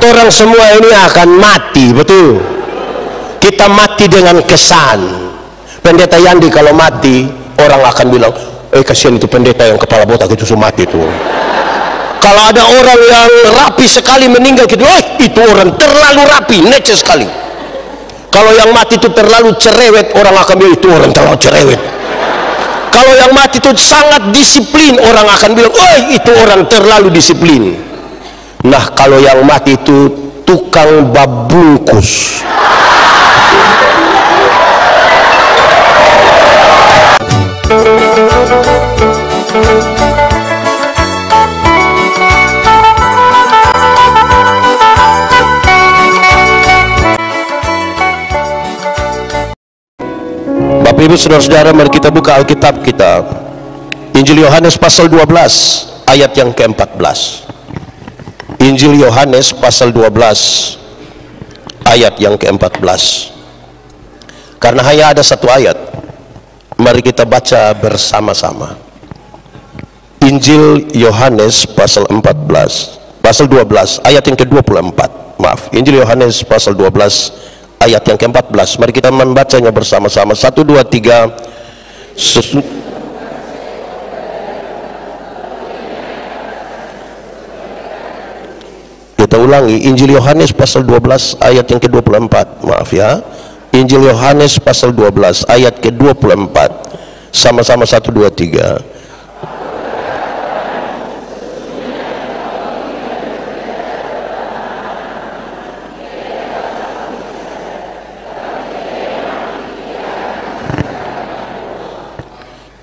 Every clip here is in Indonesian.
Orang semua ini akan mati, betul? Kita mati dengan kesan. Pendeta Yandi kalau mati, orang akan bilang, kasihan itu pendeta yang kepala botak itu sudah mati tuh. Kalau ada orang yang rapi sekali meninggal gitu, itu orang terlalu rapi, neces sekali. Kalau yang mati itu terlalu cerewet, orang akan bilang itu orang terlalu cerewet. Kalau yang mati itu sangat disiplin, orang akan bilang, itu orang terlalu disiplin. Nah, kalau yang mati itu tukang babungkus. Bapak Ibu saudara-saudara, mari kita buka Alkitab kita, Injil Yohanes pasal 12 ayat yang ke-14. Injil Yohanes pasal 12 ayat yang ke-14. Karena hanya ada satu ayat, mari kita baca bersama-sama. Injil Yohanes pasal 12 ayat yang ke-24. Maaf, Injil Yohanes pasal 12 ayat yang ke-14. Mari kita membacanya bersama-sama. 1, 2, 3. Kita ulangi, Injil Yohanes pasal 12 ayat yang ke-24. Maaf ya, Injil Yohanes pasal 12 ayat ke-24. Sama-sama 1, 2, 3.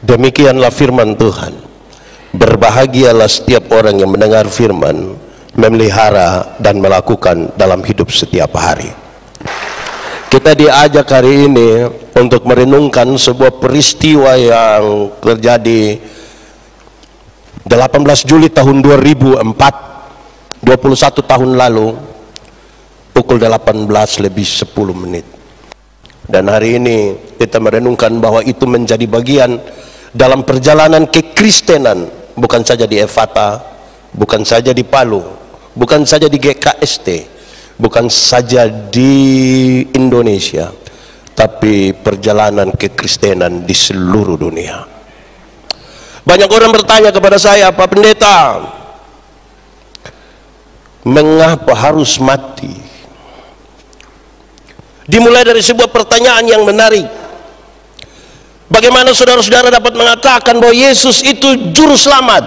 Demikianlah firman Tuhan. Berbahagialah setiap orang yang mendengar firman, memelihara dan melakukan dalam hidup setiap hari. Kita diajak hari ini untuk merenungkan sebuah peristiwa yang terjadi 18 Juli tahun 2004, 21 tahun lalu, pukul 18:10. Dan hari ini kita merenungkan bahwa itu menjadi bagian dalam perjalanan kekristenan, bukan saja di Efata, bukan saja di Palu, bukan saja di GKST, bukan saja di Indonesia, tapi perjalanan kekristenan di seluruh dunia. Banyak orang bertanya kepada saya, Pak Pendeta, mengapa harus mati? Dimulai dari sebuah pertanyaan yang menarik. Bagaimana saudara-saudara dapat mengatakan bahwa Yesus itu juru selamat?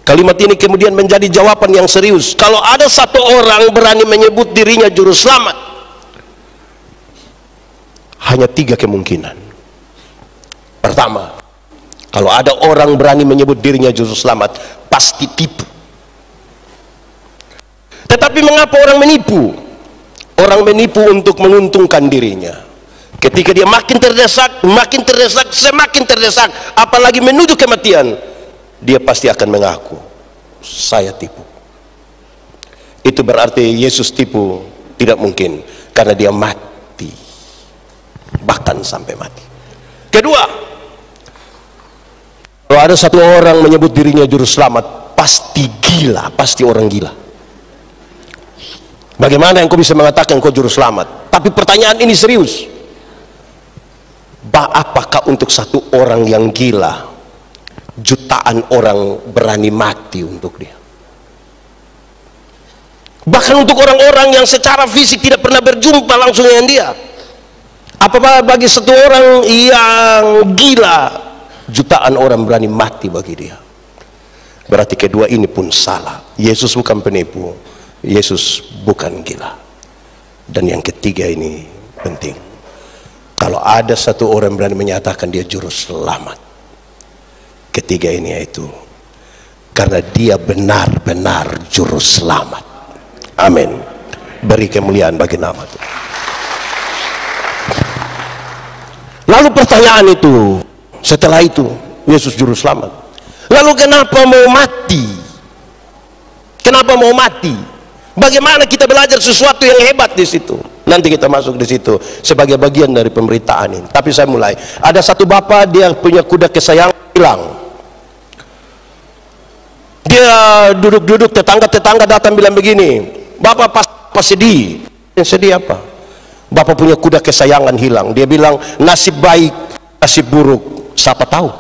Kalimat ini kemudian menjadi jawaban yang serius. Kalau ada satu orang berani menyebut dirinya juru selamat, hanya 3 kemungkinan. Pertama, kalau ada orang berani menyebut dirinya juru selamat, pasti tipu. Tetapi mengapa orang menipu? Orang menipu untuk menguntungkan dirinya. Ketika dia makin terdesak, semakin terdesak, apalagi menuju kematian, dia pasti akan mengaku, saya tipu. Itu berarti Yesus tipu tidak mungkin, karena dia mati, bahkan sampai mati. Kedua, kalau ada satu orang menyebut dirinya juru selamat, pasti gila, pasti orang gila. Bagaimana engkau bisa mengatakan engkau juru selamat? Tapi pertanyaan ini serius. Apakah untuk satu orang yang gila, jutaan orang berani mati untuk dia? Bahkan untuk orang-orang yang secara fisik tidak pernah berjumpa langsung dengan dia. Apakah bagi satu orang yang gila, jutaan orang berani mati bagi dia? Berarti kedua ini pun salah. Yesus bukan penipu, Yesus bukan gila. Dan yang ketiga ini penting. Kalau ada satu orang berani menyatakan dia juru selamat, ketiga ini yaitu karena dia benar-benar juru selamat. Amin. Beri kemuliaan bagi nama Tuhan. Lalu pertanyaan itu, setelah itu Yesus juru selamat, lalu kenapa mau mati? Kenapa mau mati? Bagaimana kita belajar sesuatu yang hebat di situ? Nanti kita masuk di situ sebagai bagian dari pemberitaan ini. Tapi saya mulai. Ada satu bapak, dia punya kuda kesayangan hilang. Dia duduk-duduk, tetangga-tetangga datang bilang begini, "Bapak pas sedih." Sedih apa? "Bapak punya kuda kesayangan hilang." Dia bilang, "Nasib baik, nasib buruk, siapa tahu."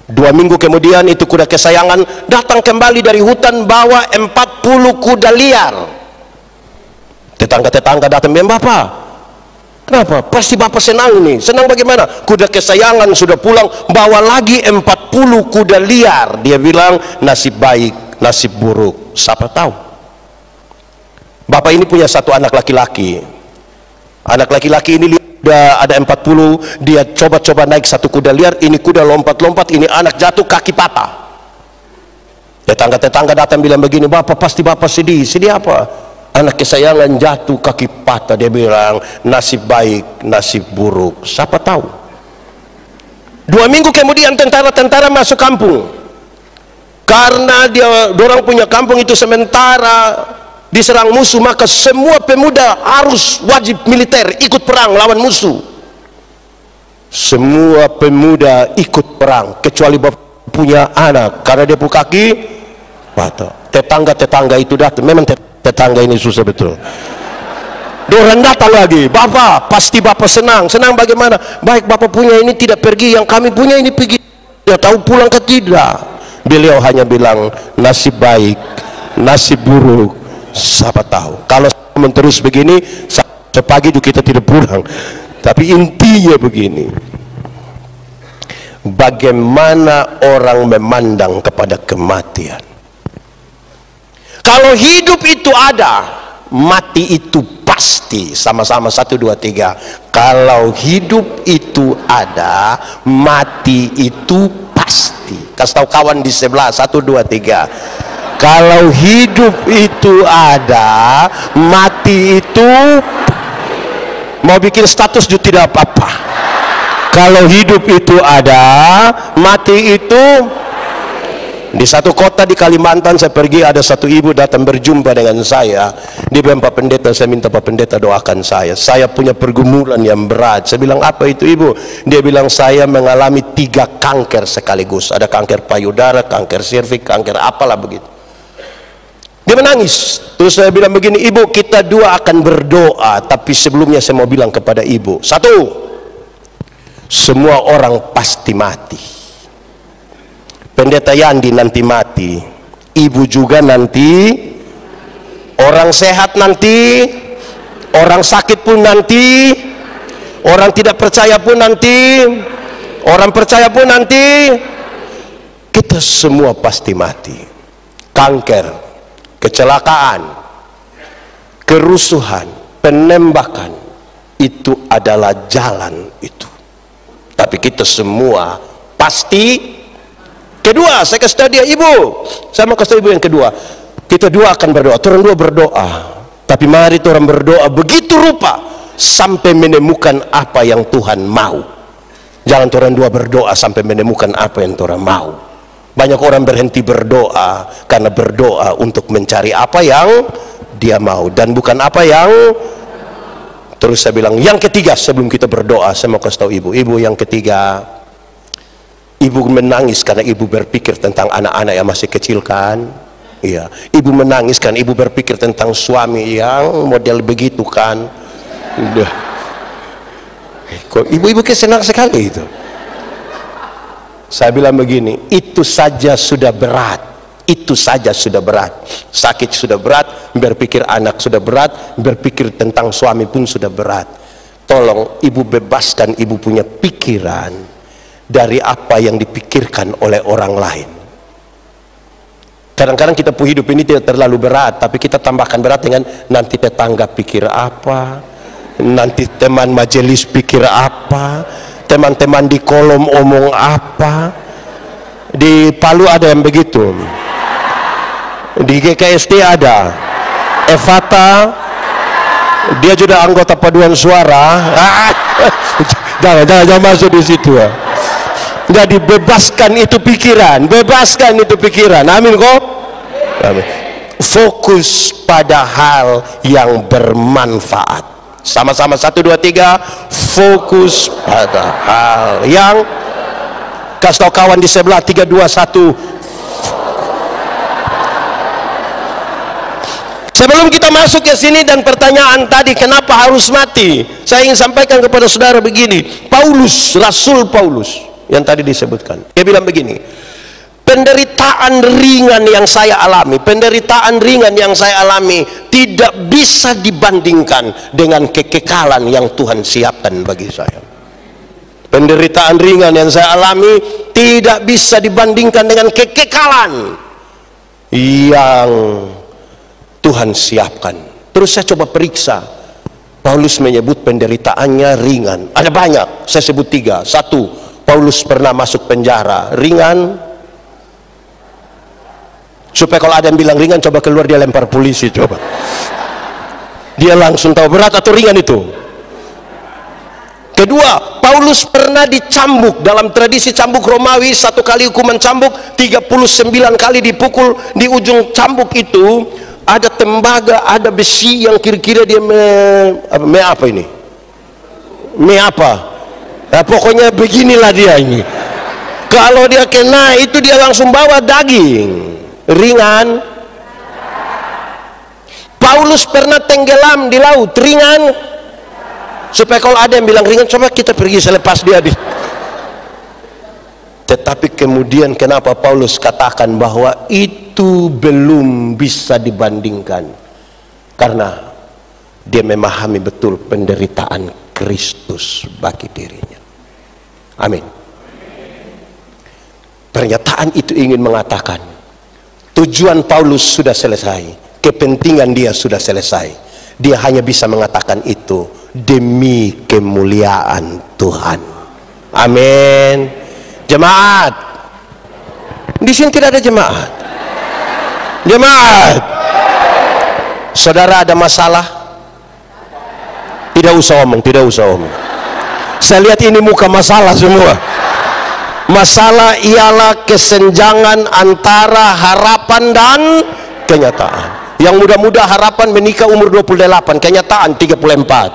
2 minggu kemudian itu kuda kesayangan datang kembali dari hutan bawa 40 kuda liar. Tetangga-tetangga datang bilang, "Bapak, kenapa? Pasti Bapak senang ini." "Senang bagaimana?" "Kuda kesayangan sudah pulang, bawa lagi 40 kuda liar." Dia bilang, "Nasib baik, nasib buruk, siapa tahu." Bapak ini punya satu anak laki-laki. Anak laki-laki ini udah ada 40, dia coba-coba naik satu kuda liar, ini kuda lompat-lompat, ini anak jatuh, kaki patah. Tetangga-tetangga datang bilang begini, "Bapak, pasti Bapak sedih." "Sedih apa?" "Anak kesayangan jatuh, kaki patah." Dia bilang, "Nasib baik, nasib buruk, siapa tahu." 2 minggu kemudian tentara-tentara masuk kampung. Karena dorang punya kampung itu sementara diserang musuh, maka semua pemuda harus wajib militer ikut perang lawan musuh. Semua pemuda ikut perang kecuali bapak punya anak, karena dia punya kaki patah. Tetangga-tetangga itu datang, memang tetangga ini susah betul. Dorang datang lagi, "Bapak, pasti Bapak senang." "Senang bagaimana?" "Baik, Bapak punya ini tidak pergi, yang kami punya ini pergi." Dia tahu pulang ke tidak. Beliau hanya bilang, "Nasib baik, nasib buruk, siapa tahu." Kalau terus begini, sepagi itu kita tidak pulang. Tapi intinya begini, bagaimana orang memandang kepada kematian. Kalau hidup itu ada, mati itu pasti. Sama-sama 1, 2, 3. Kalau hidup itu ada, mati itu pasti. Kasih tahu kawan di sebelah, 1, 2, 3. Kalau hidup itu ada, mati itu, mau bikin status juga tidak apa-apa. Kalau hidup itu ada, mati itu. Di satu kota di Kalimantan saya pergi, ada satu ibu datang berjumpa dengan saya. Dia bilang, "Pak Pendeta, saya minta Pak Pendeta doakan saya. Saya punya pergumulan yang berat." Saya bilang, "Apa itu ibu?" Dia bilang, "Saya mengalami 3 kanker sekaligus. Ada kanker payudara, kanker serviks, kanker apalah begitu." Dia menangis. Terus saya bilang begini, "Ibu, kita dua akan berdoa, tapi sebelumnya saya mau bilang kepada ibu, 1, semua orang pasti mati. Pendeta Yandi nanti mati, ibu juga nanti, orang sehat nanti, orang sakit pun nanti, orang tidak percaya pun nanti, orang percaya pun nanti, kita semua pasti mati. Kanker, kecelakaan, kerusuhan, penembakan, itu adalah jalan itu. Tapi kita semua pasti." Kedua, saya kasih tahu dia, "Ibu, saya mau kasih tahu ibu yang kedua, kita dua akan berdoa." Orang dua berdoa, tapi mari orang berdoa begitu rupa sampai menemukan apa yang Tuhan mau. Jangan orang dua berdoa sampai menemukan apa yang Tuhan mau. Banyak orang berhenti berdoa karena berdoa untuk mencari apa yang dia mau dan bukan apa yang. Terus saya bilang, yang ketiga, sebelum kita berdoa, saya mau kasih tahu ibu, yang ketiga, ibu menangis karena ibu berpikir tentang anak-anak yang masih kecil kan? Iya. Ibu menangis kan, ibu berpikir tentang suami yang model begitu kan? Udah. Kok ibu-ibu senang sekali itu. Saya bilang begini, itu saja sudah berat. Itu saja sudah berat. Sakit sudah berat, berpikir anak sudah berat, berpikir tentang suami pun sudah berat. Tolong ibu bebaskan ibu punya pikiran dari apa yang dipikirkan oleh orang lain. Kadang-kadang kita pun hidup ini tidak terlalu berat, tapi kita tambahkan berat dengan nanti tetangga pikir apa, nanti teman majelis pikir apa, teman-teman di kolom omong apa. Di Palu ada yang begitu, di GKSD ada, Evata, dia juga anggota paduan suara. Jangan masuk di situ ya. Jadi bebaskan itu pikiran, bebaskan itu pikiran. Amin kok. Amin. Fokus pada hal yang bermanfaat. Sama-sama 1, 2, 3. Fokus pada hal yang. Kasih tahu kawan di sebelah, 3, 2, 1. Sebelum kita masuk ke sini dan pertanyaan tadi kenapa harus mati, saya ingin sampaikan kepada saudara begini. Paulus, Rasul Paulus yang tadi disebutkan, dia bilang begini, penderitaan ringan yang saya alami, penderitaan ringan yang saya alami tidak bisa dibandingkan dengan kekekalan yang Tuhan siapkan bagi saya. Penderitaan ringan yang saya alami tidak bisa dibandingkan dengan kekekalan yang Tuhan siapkan. Terus saya coba periksa, Paulus menyebut penderitaannya ringan. Ada banyak, saya sebut 3. 1, Paulus pernah masuk penjara. Ringan. Supaya kalau ada yang bilang ringan, coba keluar dia lempar polisi, coba. Dia langsung tahu berat atau ringan itu. Kedua, Paulus pernah dicambuk. Dalam tradisi cambuk Romawi, 1 kali hukuman cambuk, 39 kali dipukul. Di ujung cambuk itu ada tembaga, ada besi yang kira-kira dia apa ini? Nah, pokoknya beginilah dia ini. Kalau dia kena itu dia langsung bawa daging. Ringan. Paulus pernah tenggelam di laut. Ringan. Supaya kalau ada yang bilang ringan, coba kita pergi selepas dia. Tetapi kemudian kenapa Paulus katakan bahwa itu belum bisa dibandingkan? Karena dia memahami betul penderitaan Kristus bagi dirinya. Amin. Pernyataan itu ingin mengatakan tujuan Paulus sudah selesai, kepentingan dia sudah selesai. Dia hanya bisa mengatakan itu demi kemuliaan Tuhan. Amin. Jemaat, di sini tidak ada jemaat. Jemaat, saudara ada masalah? Tidak usah omong, tidak usah omong. Saya lihat ini muka masalah semua. Masalah ialah kesenjangan antara harapan dan kenyataan. Yang muda-muda harapan menikah umur 28, kenyataan 34.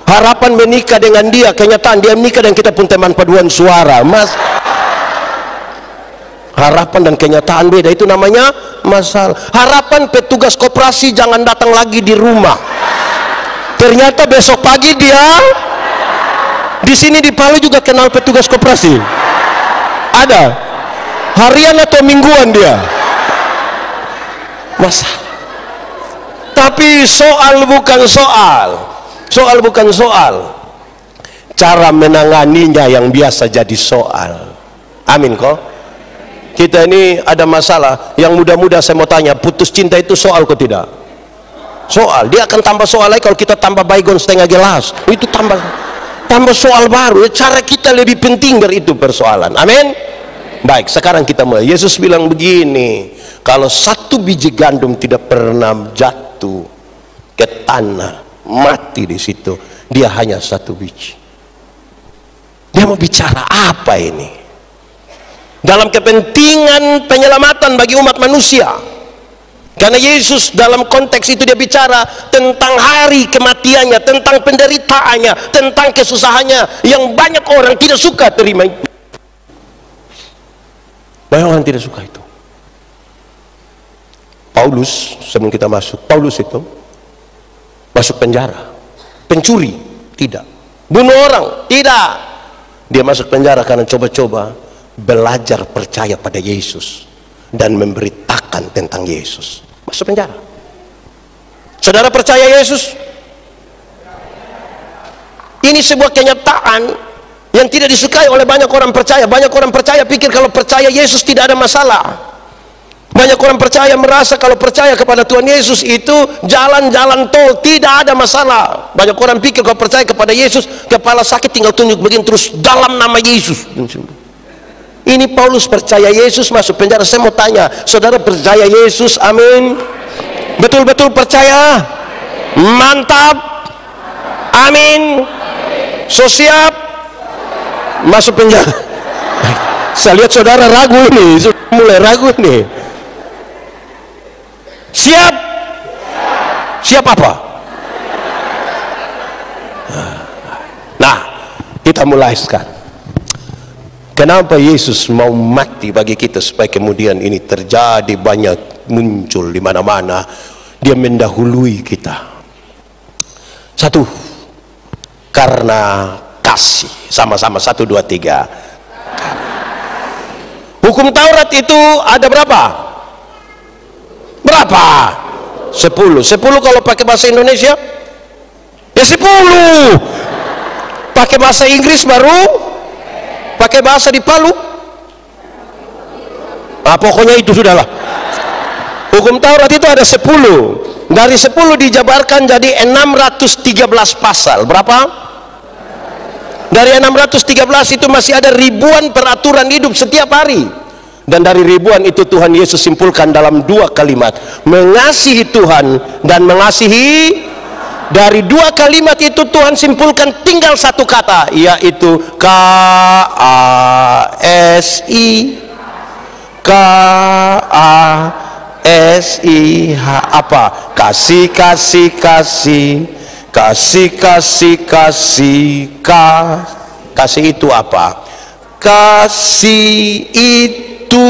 Harapan menikah dengan dia, kenyataan dia menikah dan kita pun teman paduan suara. Harapan dan kenyataan beda, itu namanya masalah. Harapan petugas koperasi jangan datang lagi di rumah. Ternyata besok pagi dia di sini di Palu juga kenal petugas koperasi. Ada harian atau mingguan dia. Masalah. Tapi soal bukan soal, cara menanganinya yang biasa jadi soal. Amin kok. Kita ini ada masalah. Yang muda-muda saya mau tanya, putus cinta itu soal kok tidak? Soal. Dia akan tambah soal lagi kalau kita tambah baygon setengah gelas. Itu tambah soal baru. Cara kita lebih penting dari itu persoalan. Amin. Baik, sekarang kita mulai. Yesus bilang begini, kalau 1 biji gandum tidak pernah jatuh ke tanah, mati di situ, dia hanya 1 biji. Dia mau bicara apa ini? Dalam kepentingan penyelamatan bagi umat manusia. Karena Yesus dalam konteks itu dia bicara tentang hari kematiannya, tentang penderitaannya, tentang kesusahannya yang banyak orang tidak suka terima itu. Banyak orang tidak suka itu. Paulus, sebelum kita masuk, Paulus itu masuk penjara. Pencuri? Tidak. Bunuh orang? Tidak. Dia masuk penjara karena coba-coba belajar percaya pada Yesus dan memberitakan tentang Yesus. Masuk penjara. Saudara percaya Yesus? Ini sebuah kenyataan yang tidak disukai oleh banyak orang percaya. Banyak orang percaya pikir kalau percaya Yesus tidak ada masalah. Banyak orang percaya merasa kalau percaya kepada Tuhan Yesus itu jalan-jalan tol, tidak ada masalah. Banyak orang pikir kalau percaya kepada Yesus, kepala sakit tinggal tunjuk begini terus dalam nama Yesus. Ini Paulus percaya Yesus masuk penjara. Saya mau tanya, saudara percaya Yesus? Amin. Betul-betul percaya? Mantap. Amin. So siap masuk penjara. Saya lihat saudara ragu ini, sudah mulai ragu nih. Siap? Siap apa? Nah, kita mulai sekarang. Kenapa Yesus mau mati bagi kita supaya kemudian ini terjadi banyak muncul di mana-mana. Dia mendahului kita. Satu, karena kasih. Sama-sama, 1, 2, 3. Hukum Taurat itu ada berapa? Berapa? 10. 10 kalau pakai bahasa Indonesia? Ya 10. Pakai bahasa Inggris baru? Pakai bahasa di Palu? Pokoknya itu sudahlah. Hukum Taurat itu ada 10. Dari 10 dijabarkan jadi 613 pasal. Berapa? Dari 613 itu masih ada ribuan peraturan hidup setiap hari. Dan dari ribuan itu Tuhan Yesus simpulkan dalam 2 kalimat. Mengasihi Tuhan dan mengasihi. Dari 2 kalimat itu Tuhan simpulkan tinggal 1 kata, yaitu K-A-S-I. K-A-S-I-H. Apa? Kasih, kasih, kasih. Kasih, kasih, kasih. Kasih itu apa? Kasih itu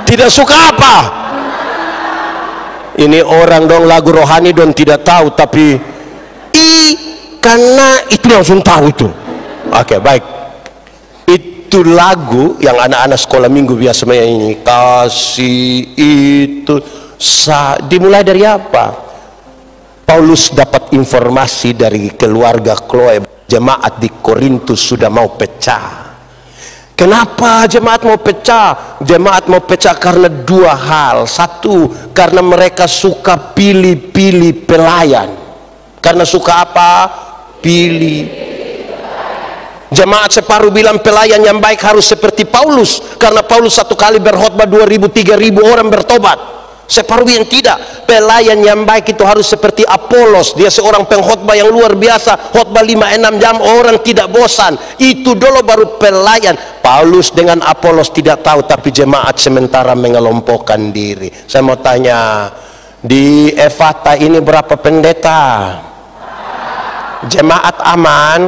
tidak suka apa? Ini orang dong lagu rohani dong tidak tahu, tapi karena itu langsung tahu itu. Oke, baik. Itu lagu yang anak-anak sekolah minggu biasa menyanyi. Kasih itu dimulai dari apa? Paulus dapat informasi dari keluarga Chloe, jemaat di Korintus sudah mau pecah. Kenapa jemaat mau pecah? Jemaat mau pecah karena 2 hal. 1, karena mereka suka pilih-pilih pelayan. Karena suka apa? Pilih. Jemaat separuh bilang pelayan yang baik harus seperti Paulus, karena Paulus 1 kali berkhotbah 2.000-3.000 orang bertobat. Separuh yang tidak, pelayan yang baik itu harus seperti Apolos. Dia seorang pengkhotbah yang luar biasa, khotbah 5-6 jam, orang tidak bosan. Itu dulu baru pelayan. Paulus dengan Apolos tidak tahu, tapi jemaat sementara mengelompokkan diri. Saya mau tanya, di Efata ini berapa pendeta? Jemaat aman?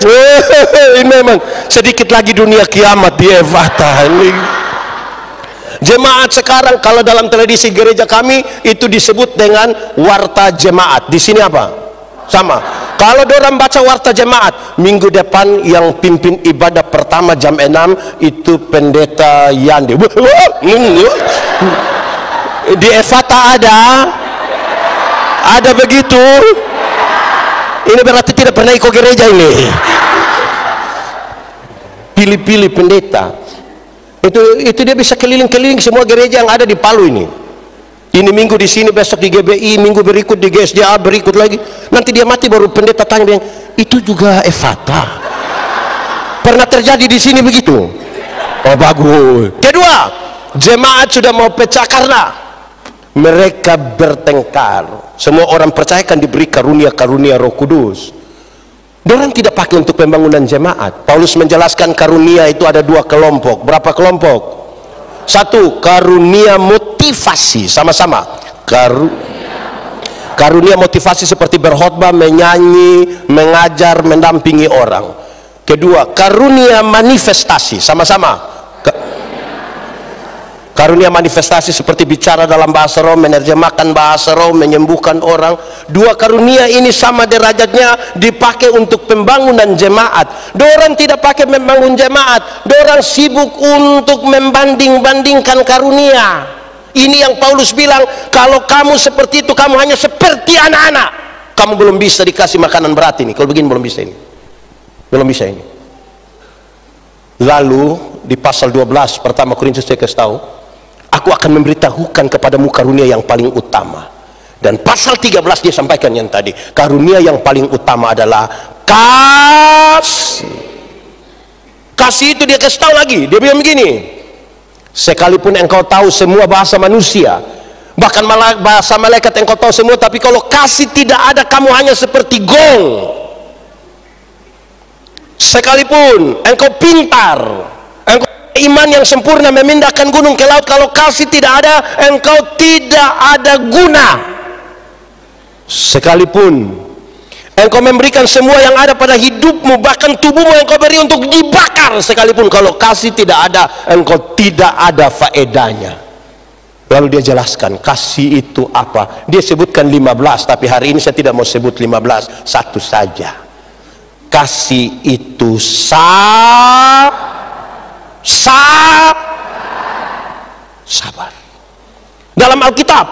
Ini memang sedikit lagi dunia kiamat di Efata ini. Jemaat sekarang kalau dalam tradisi gereja kami itu disebut dengan warta jemaat. Di sini apa? Sama. Kalau dorang baca warta jemaat, minggu depan yang pimpin ibadah pertama jam 6 itu pendeta Yandi. Di Efata ada begitu. Ini berarti tidak pernah ikut gereja ini. Pilih-pilih pendeta. Itu dia bisa keliling-keliling semua gereja yang ada di Palu ini. Ini minggu di sini, besok di GBI, minggu berikut di GSDA, berikut lagi. Nanti dia mati baru pendeta tanya, itu juga Efata. Pernah terjadi di sini begitu? Oh bagus. Kedua, jemaat sudah mau pecah karena mereka bertengkar. Semua orang percaya kan diberi karunia-karunia Roh Kudus. Orang tidak pakai untuk pembangunan jemaat. Paulus menjelaskan karunia itu ada 2 kelompok. Berapa kelompok? 1, karunia motivasi. Sama-sama. Karunia motivasi seperti berkhotbah, menyanyi, mengajar, mendampingi orang. Kedua, karunia manifestasi. Sama-sama. Karunia manifestasi seperti bicara dalam bahasa roh, menerjemahkan bahasa roh, menyembuhkan orang. 2 karunia ini sama derajatnya dipakai untuk pembangunan jemaat. Dorang tidak pakai membangun jemaat, dorang sibuk untuk membanding-bandingkan karunia. Ini yang Paulus bilang, kalau kamu seperti itu, kamu hanya seperti anak-anak. Kamu belum bisa dikasih makanan berat ini. Kalau begini belum bisa ini. Belum bisa ini. Lalu di pasal 12 pertama Korintus saya kasih tahu, aku akan memberitahukan kepadamu karunia yang paling utama. Dan pasal 13 dia sampaikan yang tadi, karunia yang paling utama adalah kasih. Kasih itu dia kasih tahu lagi. Dia bilang begini, sekalipun engkau tahu semua bahasa manusia, bahkan bahasa malaikat engkau tahu semua, tapi kalau kasih tidak ada, kamu hanya seperti gong. Sekalipun engkau pintar, engkau iman yang sempurna memindahkan gunung ke laut, kalau kasih tidak ada, engkau tidak ada guna. Sekalipun engkau memberikan semua yang ada pada hidupmu, bahkan tubuhmu engkau beri untuk dibakar, sekalipun kalau kasih tidak ada, engkau tidak ada faedahnya. Lalu dia jelaskan kasih itu apa. Dia sebutkan 15, tapi hari ini saya tidak mau sebut 15, satu saja. Kasih itu sabar. Dalam Alkitab,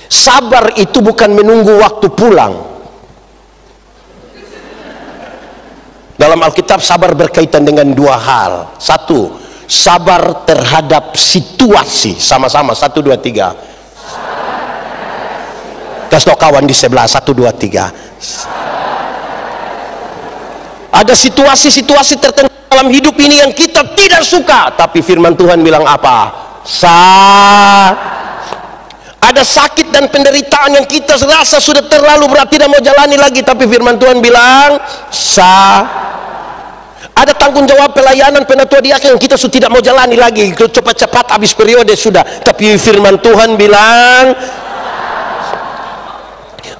sabar itu bukan menunggu waktu pulang. Dalam Alkitab sabar berkaitan dengan dua hal. Satu, sabar terhadap situasi. Sama-sama, 1, 2, 3. Kasih kawan di sebelah, 1, 2, 3. Ada situasi-situasi tertentu dalam hidup ini yang kita tidak suka, tapi firman Tuhan bilang apa? Ada sakit dan penderitaan yang kita rasa sudah terlalu berat, tidak mau jalani lagi, tapi firman Tuhan bilang ada tanggung jawab pelayanan penatua diaken yang kita sudah tidak mau jalani lagi, cepat-cepat habis periode sudah, tapi firman Tuhan bilang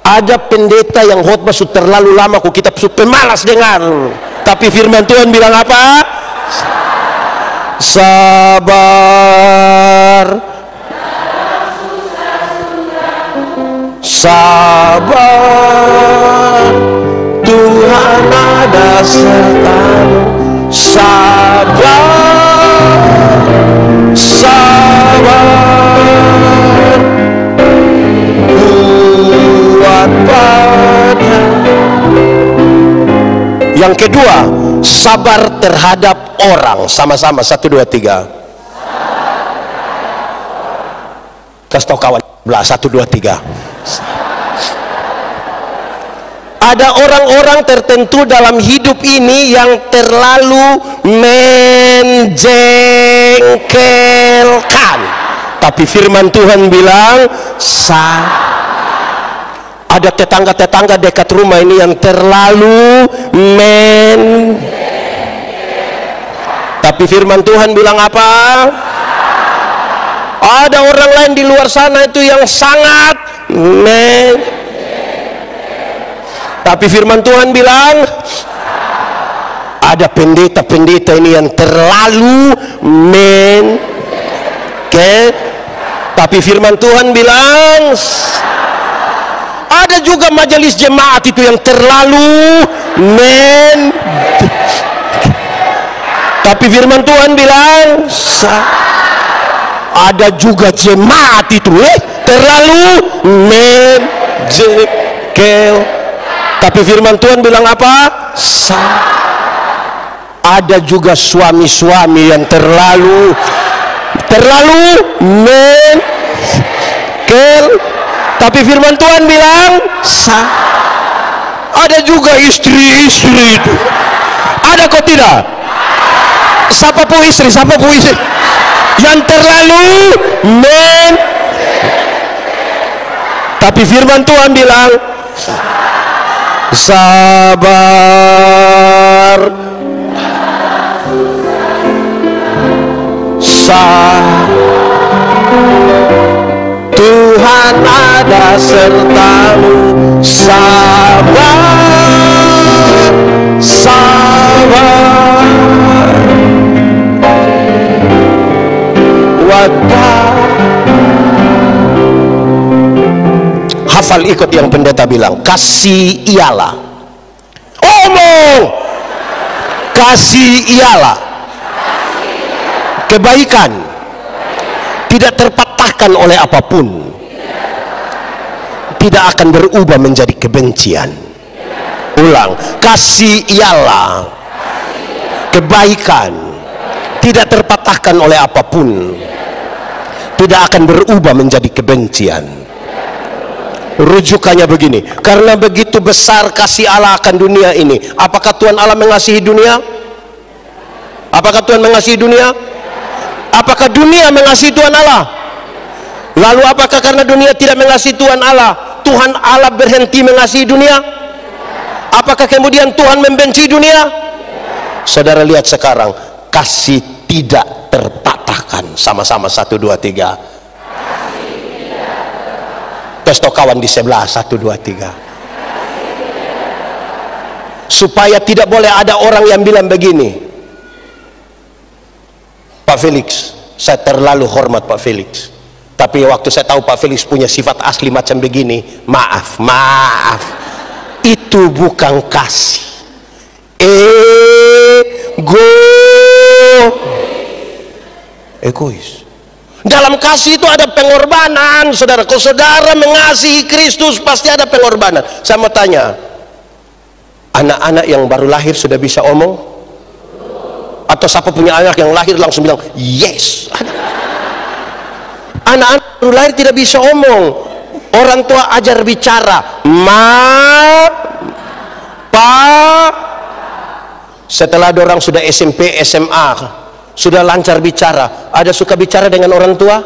ada pendeta yang khotbah sudah terlalu lama, kok kita sudah pemalas dengar, tapi firman Tuhan bilang apa? Sabar, Tuhan ada sertamu. Sabar, kuat pada. Yang kedua, sabar terhadap orang. Sama-sama, 1, 2, 3. Kasih tahu kawan, 1, 2, 3. Ada orang-orang tertentu dalam hidup ini yang terlalu menjengkelkan, tapi firman Tuhan bilang ada tetangga-tetangga dekat rumah ini yang terlalu tapi firman Tuhan bilang apa? Ada orang lain di luar sana itu yang sangat tapi firman Tuhan bilang ada pendeta-pendeta ini yang terlalu tapi firman Tuhan bilang ada juga majelis jemaat itu yang terlalu tapi firman Tuhan bilang ada juga jemaat itu terlalu tapi firman Tuhan bilang apa? Ada juga suami-suami yang terlalu tapi firman Tuhan bilang ada juga istri-istri itu. Ada kok tidak? Siapa pun istri yang terlalu tapi firman Tuhan bilang sabar, Tuhan ada sertamu. Sabar, hafal, ikut yang pendeta bilang, kasih ialah kasih ialah kebaikan, tidak terpatahkan oleh apapun, tidak akan berubah menjadi kebencian. Ulang, kasih ialah kebaikan, tidak terpatahkan oleh apapun, tidak akan berubah menjadi kebencian. Rujukannya begini, karena begitu besar kasih Allah akan dunia ini. Apakah Tuhan Allah mengasihi dunia? Apakah Tuhan mengasihi dunia? Apakah dunia mengasihi Tuhan Allah? Lalu apakah karena dunia tidak mengasihi Tuhan Allah, Tuhan Allah berhenti mengasihi dunia? Apakah kemudian Tuhan membenci dunia? Saudara lihat sekarang, kasih tidak terpatahkan. Sama-sama, 1, 2, 3. Pesto kawan di sebelah, 1, 2, 3. Supaya tidak boleh ada orang yang bilang begini, Pak Felix, saya terlalu hormat Pak Felix, tapi waktu saya tahu Pak Felix punya sifat asli macam begini, maaf, itu bukan kasih. Egois. Dalam kasih itu ada pengorbanan, saudara. Kalau saudara mengasihi Kristus, pasti ada pengorbanan. Saya mau tanya, anak-anak yang baru lahir sudah bisa omong? Atau siapa punya anak yang lahir langsung bilang yes? Anak-anak baru lahir tidak bisa omong. Orang tua ajar bicara, pa. Setelah orang sudah SMP, SMA, sudah lancar bicara, ada suka bicara dengan orang tua?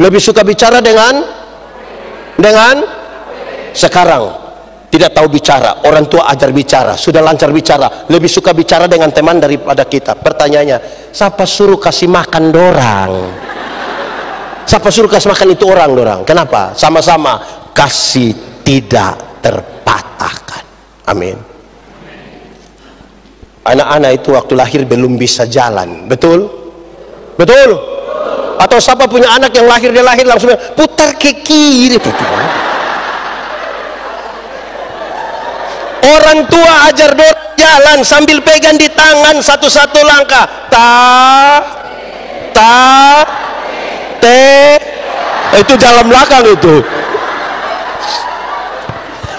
Lebih suka bicara dengan sekarang tidak tahu bicara, orang tua ajar bicara, sudah lancar bicara, lebih suka bicara dengan teman daripada kita. Pertanyaannya, siapa suruh kasih makan dorang? Siapa suruh kasih makan itu orang? Kenapa? Sama-sama kasih tidak terpatahkan. Amin. Anak-anak itu waktu lahir belum bisa jalan, betul? Atau siapa punya anak yang lahir, dia lahir langsung putar ke kiri? Orang tua ajar dorang jalan sambil pegang di tangan satu-satu langkah, itu jalan belakang itu.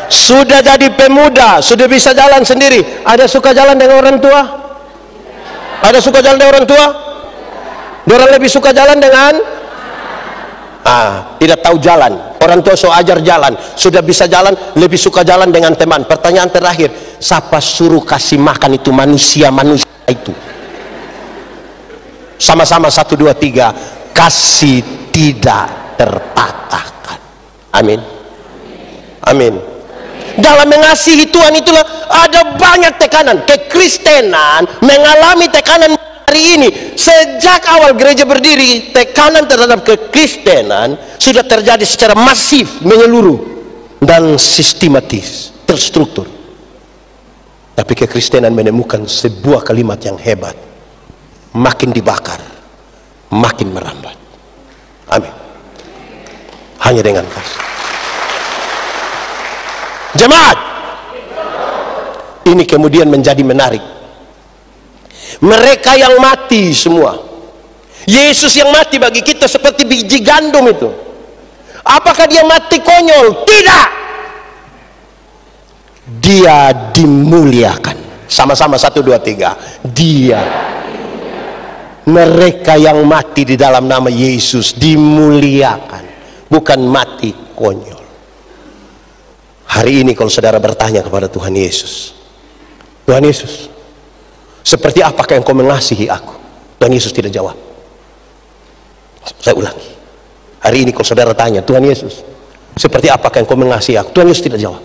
Sudah jadi pemuda, sudah bisa jalan sendiri, ada suka jalan dengan orang tua? Ada suka jalan dengan orang tua? Orang lebih suka jalan dengan tidak tahu jalan. Orang tua so ajar jalan, sudah bisa jalan, lebih suka jalan dengan teman. Pertanyaan terakhir, siapa suruh kasih makan itu manusia itu? Sama-sama 1, 2, 3, kasih tidak terpatahkan. Amin. Dalam mengasihi Tuhan itulah ada banyak tekanan. Kekristenan mengalami tekanan hari ini. Sejak awal gereja berdiri, tekanan terhadap kekristenan sudah terjadi secara masif, menyeluruh dan sistematis, terstruktur. Tapi kekristenan menemukan sebuah kalimat yang hebat, makin dibakar makin merambat. Amin. Hanya dengan kasih. Jemaat, ini kemudian menjadi menarik. Mereka yang mati semua, Yesus yang mati bagi kita seperti biji gandum itu. Apakah dia mati konyol? Tidak. Dia dimuliakan. Sama-sama 1, 2, 3. Dia. Mereka yang mati di dalam nama Yesus dimuliakan, bukan mati konyol. Hari ini kalau saudara bertanya kepada Tuhan Yesus, Tuhan Yesus, seperti apakah engkau mengasihi aku? Tuhan Yesus tidak jawab. Saya ulangi, hari ini kalau saudara tanya, Tuhan Yesus, seperti apakah engkau mengasihi aku? Tuhan Yesus tidak jawab.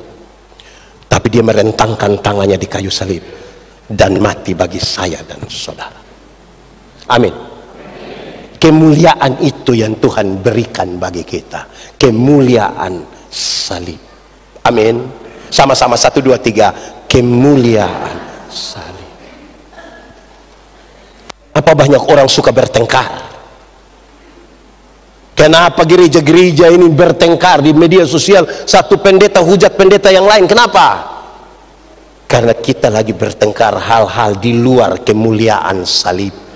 Tapi dia merentangkan tangannya di kayu salib dan mati bagi saya dan saudara. Amin. Kemuliaan itu yang Tuhan berikan bagi kita, kemuliaan salib. Amin. Sama-sama 1, 2, 3, kemuliaan salib. Apa banyak orang suka bertengkar? Kenapa gereja-gereja ini bertengkar di media sosial? Satu pendeta hujat pendeta yang lain. Kenapa? Karena kita lagi bertengkar hal-hal di luar kemuliaan salib.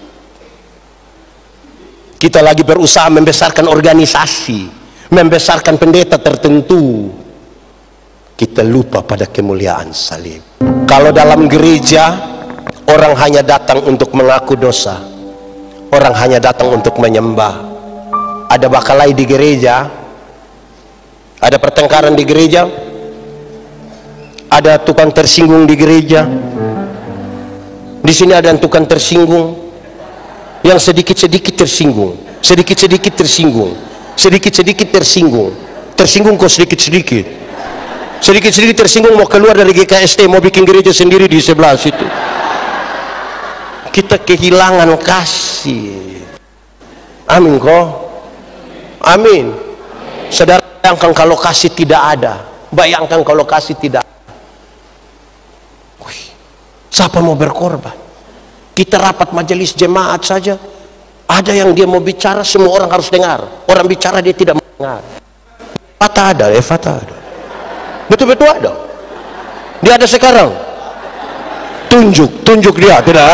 Kita lagi berusaha membesarkan organisasi, membesarkan pendeta tertentu. Kita lupa pada kemuliaan salib. Kalau dalam gereja orang hanya datang untuk mengaku dosa, orang hanya datang untuk menyembah. Ada bakalai di gereja, ada pertengkaran di gereja, ada tukang tersinggung di gereja. Di sini ada tukang tersinggung, yang sedikit-sedikit tersinggung, sedikit-sedikit tersinggung, sedikit-sedikit tersinggung, tersinggung kok sedikit-sedikit. Sedikit-sedikit tersinggung mau keluar dari GKST, mau bikin gereja sendiri di sebelah situ. Kita kehilangan kasih. Amin kok. Amin. Saudara Bayangkan kalau kasih tidak ada. Bayangkan kalau kasih tidak ada. Wih, siapa mau berkorban? Kita rapat majelis jemaat saja, ada yang dia mau bicara, semua orang harus dengar. Orang bicara dia tidak mendengar. Fata ada, Fata ada. Betul-betul ada. Dia ada sekarang. Tunjuk dia, tidak.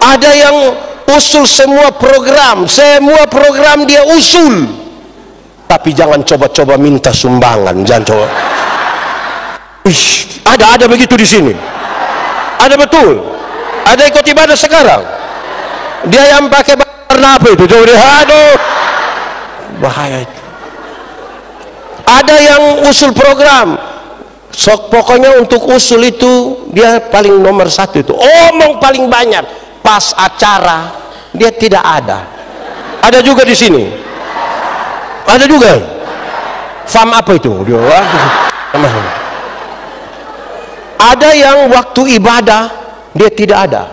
Ada yang usul semua program dia usul. Tapi jangan coba-coba minta sumbangan, jangan coba. Ada begitu di sini. Ada betul. Ada ikut ibadah sekarang. Dia yang pakai warna apa itu? Coba dia, aduh, bahaya itu. Ada yang usul program. Pokoknya untuk usul itu dia paling nomor satu itu. Omong paling banyak. Pas acara dia tidak ada. Ada juga di sini. Ada juga. Fam apa itu? Dia, ada yang waktu ibadah dia tidak ada.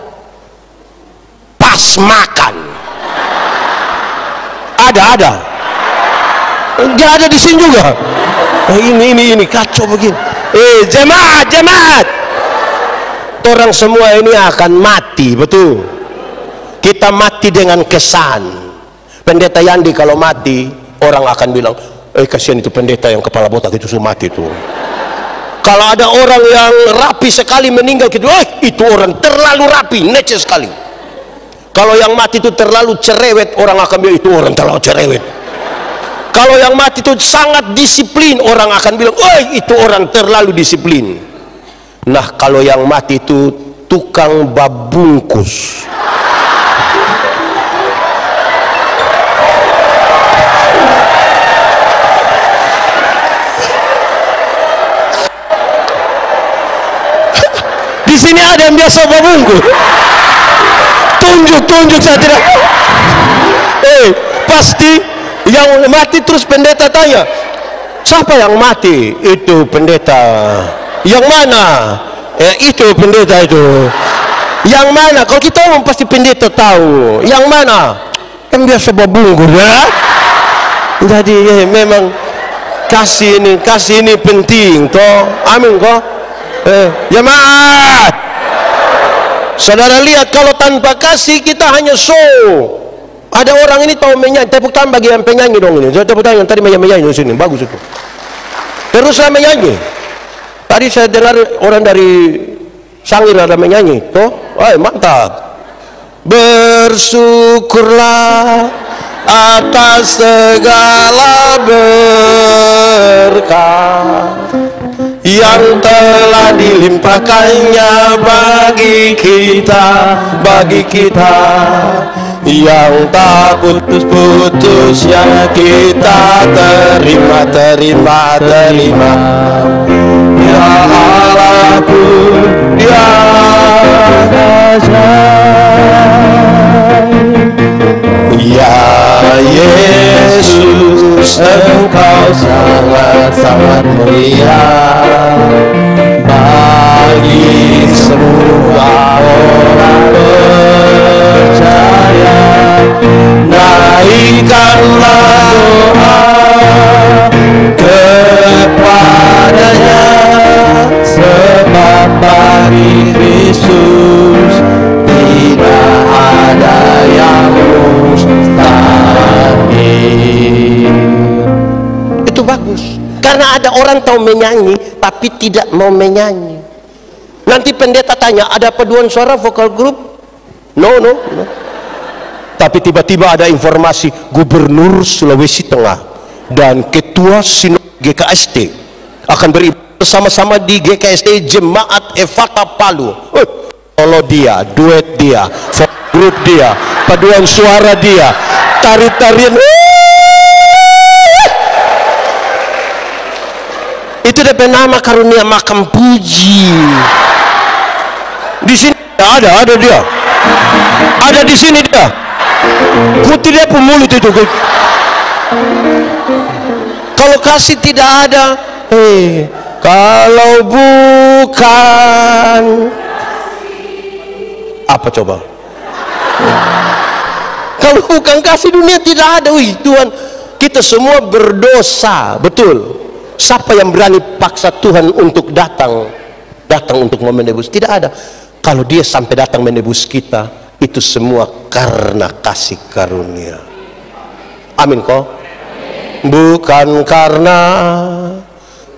Pas makan ada. Dia ada di sini juga. Ini kacau begini. Jemaat. Orang semua ini akan mati, betul. Kita mati dengan kesan. Pendeta Yandi kalau mati, orang akan bilang, kasihan itu pendeta yang kepala botak itu sudah mati tuh. Kalau ada orang yang rapi sekali meninggal gitu, itu orang terlalu rapi, neces sekali. Kalau yang mati itu terlalu cerewet, orang akan bilang itu orang terlalu cerewet. Kalau yang mati itu sangat disiplin, orang akan bilang, itu orang terlalu disiplin. Nah, kalau yang mati itu tukang babungkus. Di sini ada yang biasa babungkus. Tunjuk saya tidak. Pasti yang mati terus pendeta tanya, siapa yang mati? Itu pendeta. Yang mana? Itu pendeta itu. Yang mana? Kalau kita ngomong pasti pendeta tahu. Yang mana? Kan biasa babungkus ya. Jadi memang kasih ini penting toh. Amin kok. Jemaat. Saudara lihat, kalau tanpa kasih kita hanya show. Ada orang ini tahu menyanyi. Tepuk tangan bagi yang penyanyi dong ini. Tepuk tangan yang tadi menyanyi di sini. Bagus itu. Teruslah menyanyi. Tadi saya dengar orang dari Sangir ada menyanyi, toh, mantap. Bersyukurlah atas segala berkat yang telah dilimpahkannya bagi kita, yang tak putus-putus yang kita terima. Ya Allahku, ya ya Yesus, Engkau sangat mulia bagi semua orang percaya. Naikkanlah doa kepadanya, sebab bagi Kristus tidak ada yang mustahil. Itu bagus, karena ada orang tahu menyanyi tapi tidak mau menyanyi. Nanti pendeta tanya, ada paduan suara vokal grup? No. Tapi tiba-tiba ada informasi Gubernur Sulawesi Tengah dan Ketua Sinod GKST akan beribadah bersama-sama di GKST Jemaat Efata Palu. Solo dia, duet dia, grup dia, paduan suara dia, tari-tarian. Itu DP nama karunia makam puji. Di sini ada dia. Ada di sini dia. Kuti dia pemulut itu. Kalau kasih tidak ada, kalau bukan apa coba? Kalau bukan kasih dunia tidak ada. Wih Tuhan, kita semua berdosa, betul. Siapa yang berani paksa Tuhan untuk datang untuk menebus? Tidak ada. Kalau dia sampai datang menebus kita, itu semua karena kasih karunia. Amin kok. Bukan karena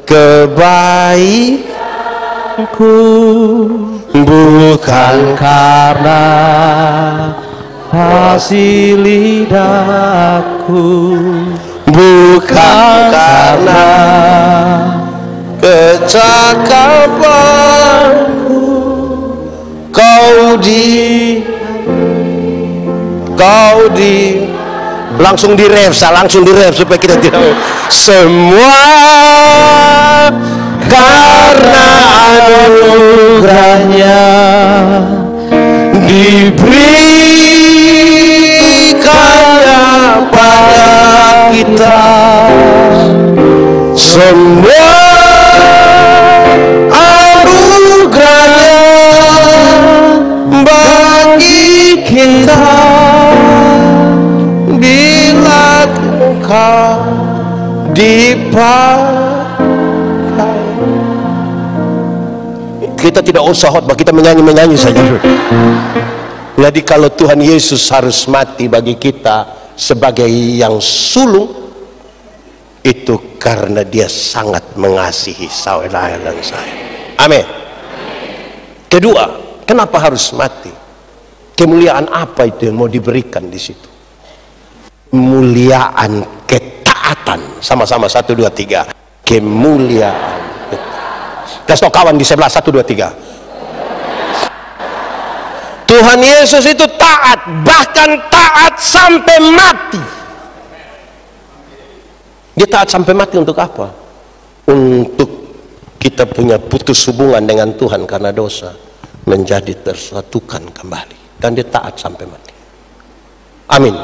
kebaikanku, bukan karena hasil lidahku, bukan karena kecakapanku, kau di langsung di ref supaya kita tidak semua karena anugerahnya diberikannya pada kita, semua anugerahnya bagi kita bila engkau dipakai. Kita tidak usah khotbah, kita menyanyi saja. Jadi kalau Tuhan Yesus harus mati bagi kita sebagai yang sulung, itu karena dia sangat mengasihi saudara dan saya. Amin. Kedua, kenapa harus mati? Kemuliaan apa itu yang mau diberikan di situ? Kemuliaan ketaatan. Sama-sama 1, 2, 3. Kemuliaan ketaatan. Kasih tau kawan di sebelah, 1, 2, 3. Tuhan Yesus itu taat, bahkan taat sampai mati. Dia taat sampai mati untuk apa? Untuk kita punya putus hubungan dengan Tuhan karena dosa, menjadi tersatukan kembali. Dan dia taat sampai mati. Amin.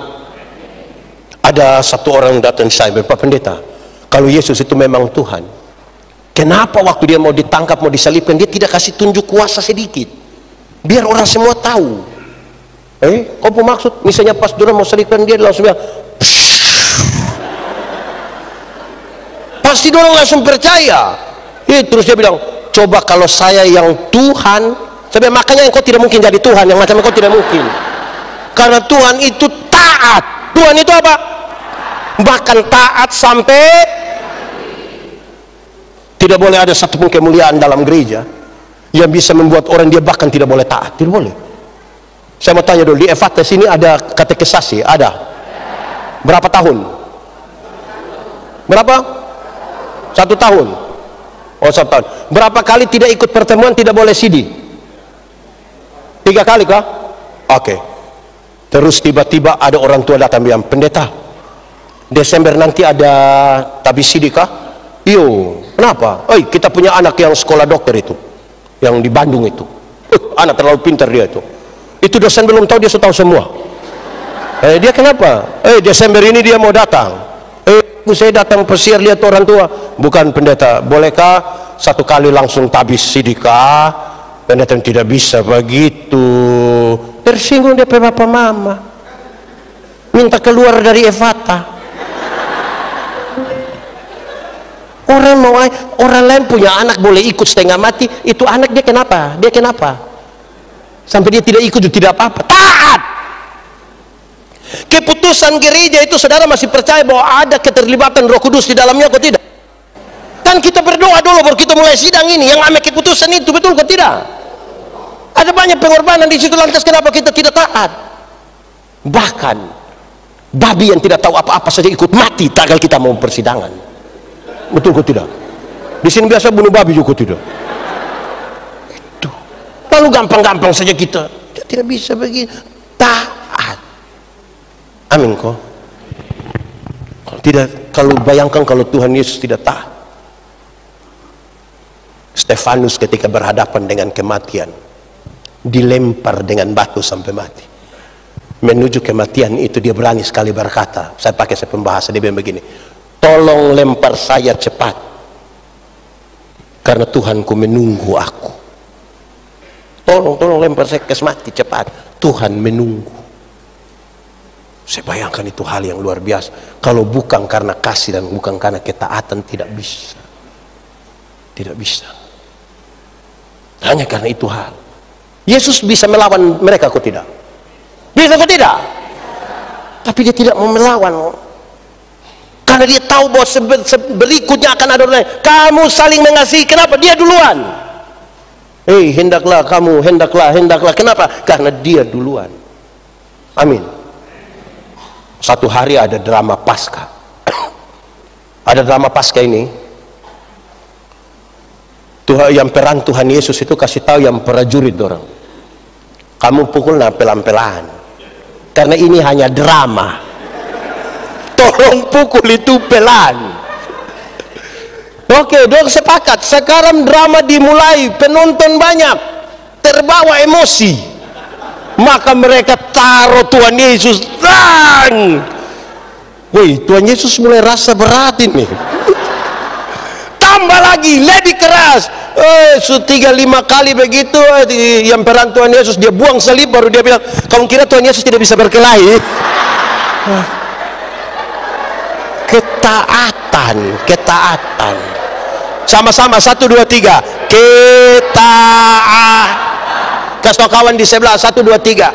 Ada satu orang datang saya, Pak Pendeta, kalau Yesus itu memang Tuhan, kenapa waktu dia mau ditangkap, mau disalibkan, dia tidak kasih tunjuk kuasa sedikit, biar orang semua tahu? Apa maksud? Misalnya pas dia mau salibkan, dia langsung bilang, pasti orang langsung percaya. Terus dia bilang, coba kalau saya yang Tuhan, makanya engkau tidak mungkin jadi Tuhan, yang macam engkau tidak mungkin, karena Tuhan itu taat. Tuhan itu apa? Bahkan taat sampai tidak boleh ada satupun kemuliaan dalam gereja yang bisa membuat orang dia bahkan tidak boleh taat. Tidak boleh. Saya mau tanya dulu, di Evata sini ada katekisasi? Ada? Berapa tahun? Berapa? 1 tahun. Oh, 1 tahun. Berapa kali tidak ikut pertemuan tidak boleh CD? 3 kali kah? Oke. Terus tiba-tiba ada orang tua datang bilang, pendeta, Desember nanti ada tabis CD kah? Iyo, kenapa? Kita punya anak yang sekolah dokter itu, yang di Bandung itu. Anak terlalu pintar dia itu. Itu dosen belum tahu, dia sudah tahu semua. Dia kenapa? Desember ini dia mau datang. Saya datang persiar lihat orang tua. Bukan pendeta, bolehkah 1 kali langsung tabis CD kah? Pendeta tidak bisa begitu. Tersinggung dia bapak mama. Minta keluar dari Evata. Orang lain punya anak boleh ikut setengah mati, itu anak dia kenapa? Dia kenapa? Sampai dia tidak ikut itu tidak apa-apa. Taat. Keputusan gereja itu saudara masih percaya bahwa ada keterlibatan Roh Kudus di dalamnya atau tidak? Kan kita berdoa dulu baru kita mulai sidang ini, yang ambil keputusan itu, betul atau tidak? Ada banyak pengorbanan di situ, lantas kenapa kita tidak taat? Bahkan babi yang tidak tahu apa-apa saja ikut mati tagal kita mau persidangan. Betul kok tidak? Di sini biasa bunuh babi juga tidak? Itu. Lalu gampang-gampang saja kita tidak bisa begitu. Taat. Amin kok. Kalau tidak, kalau bayangkan kalau Tuhan Yesus tidak taat. Stefanus ketika berhadapan dengan kematian, dilempar dengan batu sampai mati. Menuju kematian itu dia berani sekali berkata, saya pakai pembahasan, dia bilang begini, tolong lempar saya cepat, karena Tuhanku menunggu aku. Tolong lempar saya ke mati cepat, Tuhan menunggu. Saya bayangkan itu hal yang luar biasa. Kalau bukan karena kasih dan bukan karena ketaatan, tidak bisa. Tidak bisa. Hanya karena itu hal. Yesus bisa melawan mereka, kok tidak? Bisa kok tidak? Tapi dia tidak mau melawan. Karena dia tahu bahwa berikutnya akan ada orang lain. Kamu saling mengasihi. Kenapa? Dia duluan. Hendaklah kamu, hendaklah. Kenapa? Karena dia duluan. Amin. Satu hari ada drama Paskah. Ada drama Paskah ini. Yang peran Tuhan Yesus itu kasih tahu yang prajurit orang. Kamu pukul pelan-pelan. Karena ini hanya drama. Tolong pukul itu pelan. Oke, dong sepakat. Sekarang drama dimulai, penonton banyak, terbawa emosi. Maka mereka taruh Tuhan Yesus. Tuhan Yesus mulai rasa berat ini. Tambah lagi, lebih keras. 3-5 kali begitu. Yang peran Tuhan Yesus, dia buang salib, baru dia bilang, kamu kira Tuhan Yesus tidak bisa berkelahi? Ketaatan. Sama-sama 1, 2, 3. Ketaatan. Kasih tau kawan di sebelah. 1, 2, 3.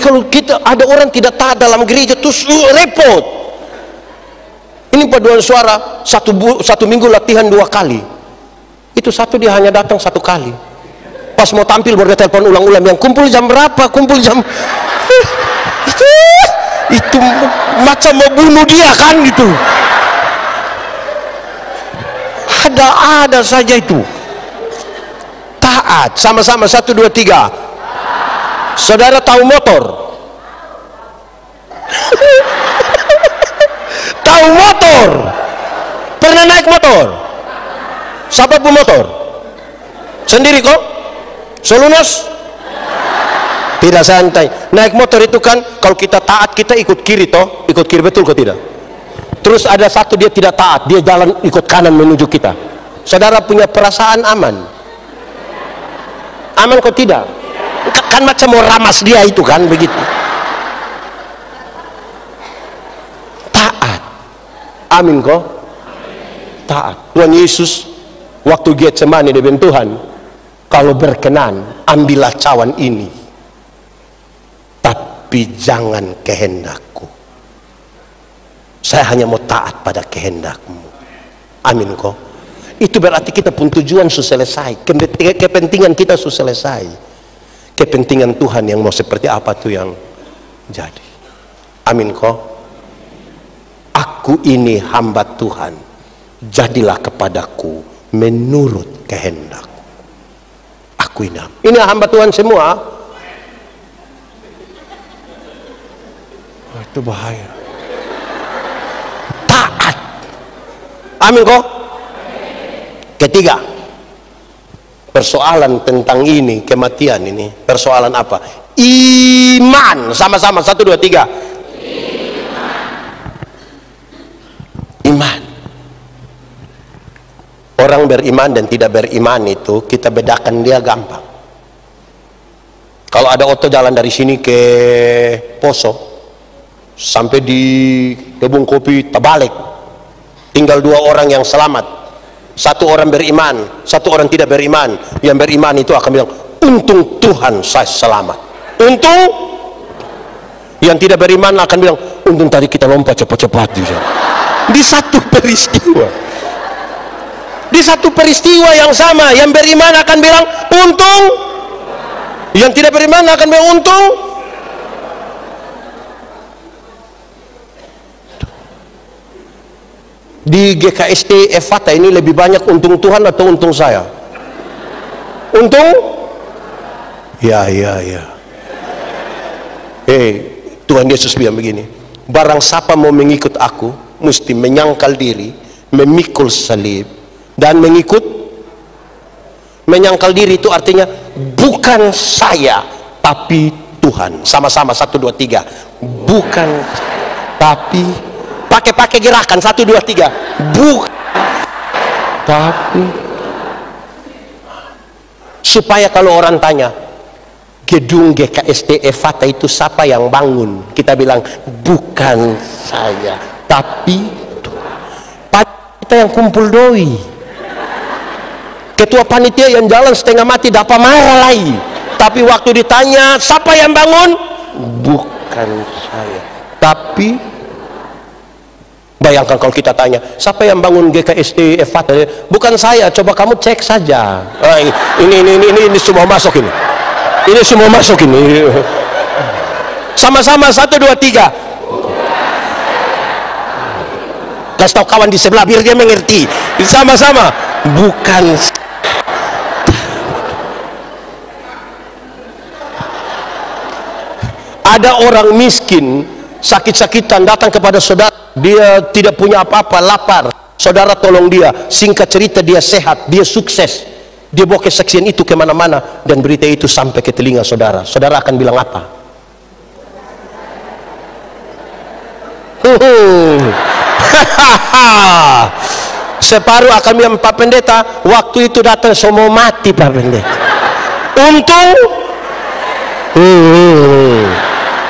Kalau kita ada orang tidak taat dalam gereja, terus repot. Ini paduan suara satu minggu latihan 2 kali. Itu satu dia hanya datang 1 kali. Pas mau tampil baru dia telepon ulang-ulang, yang kumpul jam berapa? Kumpul jam itu macam mau bunuh dia kan gitu. Ada saja itu. Taat. Sama-sama 1, 2, 3. Saudara tahu motor? Tahu motor? Pernah naik motor? Siapa pun motor? Sendiri kok? Solunas? Tidak santai. Naik motor itu kan, kalau kita taat kita ikut kiri toh, ikut kiri, betul kok tidak? Terus ada satu dia tidak taat, dia jalan ikut kanan menuju kita. Saudara punya perasaan aman? Aman kok tidak? Kan macam mau ramas dia itu kan, begitu. Taat. Amin kok? Taat. Tuhan Yesus waktu Getsemani dia bilang, Tuhan, kalau berkenan ambillah cawan ini, tapi jangan kehendakku. Saya hanya mau taat pada kehendakmu. Amin kok? Itu berarti kita pun tujuan sudah selesai, kepentingan kita sudah selesai. Kepentingan Tuhan yang mau seperti apa tuh yang jadi. Amin kok? Aku ini hamba Tuhan, jadilah kepadaku menurut kehendakku. Aku ini hamba Tuhan semua. Itu bahaya. Taat. Amin kok? Ketiga, persoalan tentang ini, kematian ini, persoalan apa? Iman. Sama-sama 1, 2, 3. Iman. Orang beriman dan tidak beriman itu kita bedakan dia gampang. Kalau ada oto jalan dari sini ke Poso sampai di Kebun Kopi terbalik, tinggal 2 orang yang selamat. 1 orang beriman, 1 orang tidak beriman. Yang beriman itu akan bilang, untung Tuhan saya selamat. Untung. Yang tidak beriman akan bilang, untung tadi kita lompat cepat-cepat. Di satu peristiwa, di satu peristiwa yang sama, yang beriman akan bilang untung, yang tidak beriman akan bilang untung. Di GKST Evata ini lebih banyak untung Tuhan atau untung saya? Untung? Ya. Tuhan Yesus bilang begini, barang siapa mau mengikut aku, mesti menyangkal diri, memikul salib, dan mengikut. Menyangkal diri itu artinya bukan saya, tapi Tuhan. Sama-sama 1, 2, 3. Bukan, tapi pakai gerakan 1, 2, 3. Bukan, tapi supaya kalau orang tanya, gedung GKSD Evata itu siapa yang bangun? Kita bilang bukan saya, tapi kita yang kumpul doi. Ketua panitia yang jalan setengah mati dapat marah lagi. Tapi waktu ditanya siapa yang bangun? Bukan saya, tapi bayangkan kalau kita tanya siapa yang bangun GKSD Evata? Bukan saya, coba kamu cek saja. Ini semua masuk ini. Ini semua masuk ini. Sama-sama 1, 2, 3. Kasih tahu kawan di sebelah biar dia mengerti. Sama-sama. Bukan. Ada orang miskin, sakit-sakitan datang kepada saudara. Dia tidak punya apa-apa, lapar. Saudara tolong dia. Singkat cerita dia sehat, dia sukses. Dia bawa kesaksian itu kemana-mana, dan berita itu sampai ke telinga saudara. Saudara akan bilang apa? Separuh akan bilang, Pak Pendeta, waktu itu datang semua mati Pak Pendeta. Untung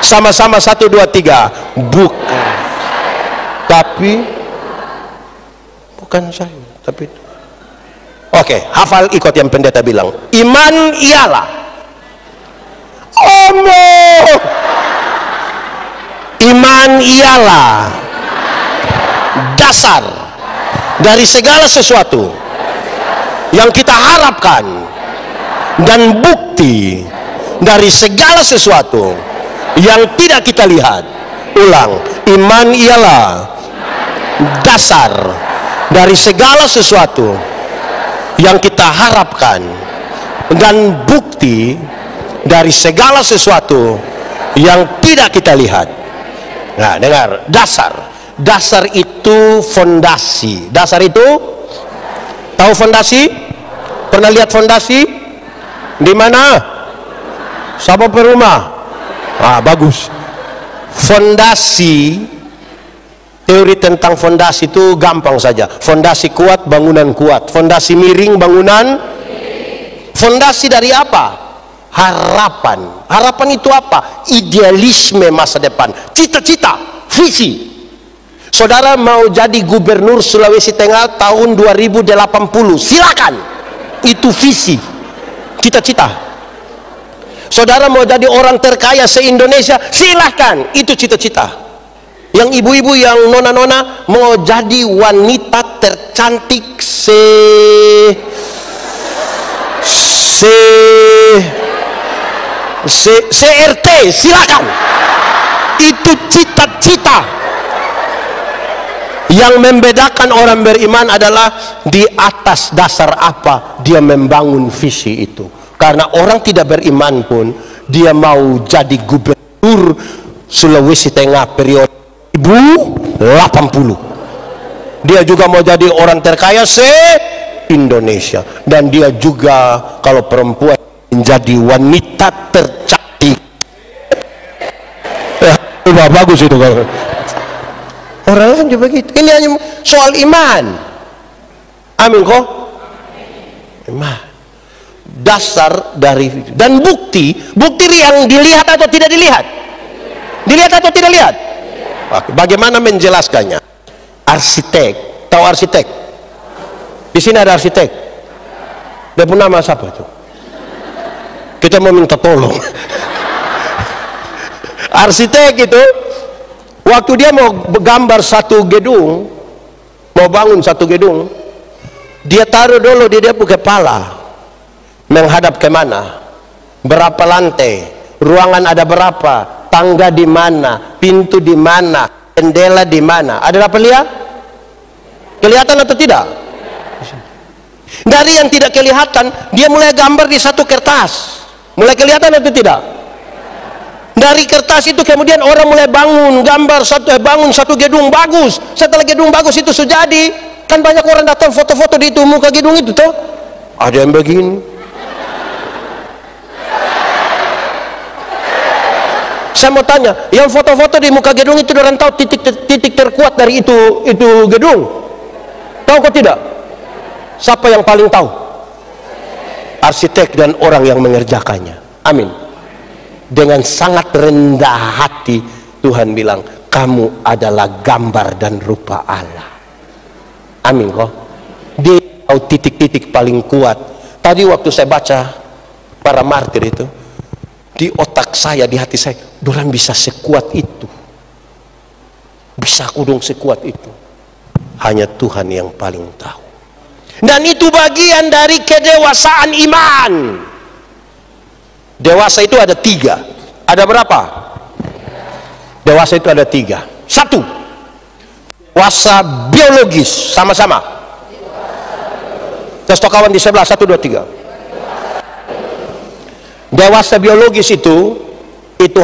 sama-sama 1, 2, 3. Bukan. Tapi bukan saya, tapi oke, hafal, ikut yang pendeta bilang. Iman ialah iman ialah dasar dari segala sesuatu yang kita harapkan dan bukti dari segala sesuatu yang tidak kita lihat. Ulang, iman ialah dasar dari segala sesuatu yang kita harapkan dan bukti dari segala sesuatu yang tidak kita lihat. Nah, dengar, dasar itu fondasi. Dasar itu, tahu fondasi? Pernah lihat fondasi? Di mana? Siapa perumah? Bagus. Fondasi, teori tentang fondasi itu gampang saja. Fondasi kuat, bangunan kuat. Fondasi miring, bangunan. Fondasi dari apa? Harapan. Harapan itu apa? Idealisme masa depan, cita-cita, visi. Saudara mau jadi gubernur Sulawesi Tengah tahun 2080, silakan. Itu visi, cita-cita. Saudara mau jadi orang terkaya se-Indonesia, silahkan, itu cita-cita. Yang ibu-ibu, yang nona-nona mau jadi wanita tercantik CRT, silakan. Itu cita-cita. Yang membedakan orang beriman adalah di atas dasar apa dia membangun visi itu. Karena orang tidak beriman pun dia mau jadi gubernur Sulawesi Tengah periode 2080. Dia juga mau jadi orang terkaya se-Indonesia, dan dia juga kalau perempuan menjadi wanita tercantik. Bagus itu kalau orang lain juga begitu. Ini hanya soal iman. Amin kok. Iman. Dasar dari dan bukti yang dilihat atau tidak dilihat. Dilihat atau tidak lihat? Bagaimana menjelaskannya? Arsitek, tahu arsitek? Di sini ada arsitek. Dia pun nama siapa itu? Kita mau minta tolong. Arsitek itu waktu dia mau gambar satu gedung, mau bangun satu gedung, dia taruh dulu di dia punya kepala menghadap kemana, berapa lantai, ruangan ada berapa, tangga di mana, pintu di mana, jendela di mana. Ada apa lihat? Kelihatan atau tidak? Dari yang tidak kelihatan, dia mulai gambar di satu kertas. Mulai kelihatan atau tidak? Dari kertas itu kemudian orang mulai bangun satu gedung bagus. Setelah gedung bagus itu sudah jadi, kan banyak orang datang foto-foto di itu muka gedung itu toh. Ada yang begini. Saya mau tanya, yang foto-foto di muka gedung itu orang tahu titik terkuat dari itu gedung? Tahu kok tidak? Siapa yang paling tahu? Arsitek dan orang yang mengerjakannya. Amin. dengan sangat rendah hati Tuhan bilang, kamu adalah gambar dan rupa Allah. Amin kok. Dia tahu titik-titik paling kuat. Tadi waktu saya baca para martir itu, di otak saya, di hati saya, dorang bisa sekuat itu, bisa kudung sekuat itu. Hanya Tuhan yang paling tahu. Dan itu bagian dari kedewasaan iman. Dewasa itu ada 3. Ada berapa? Dewasa itu ada 3. 1, dewasa biologis. Sama-sama. Tes kawan di sebelah. 1, 2, 3. Dewasa biologis itu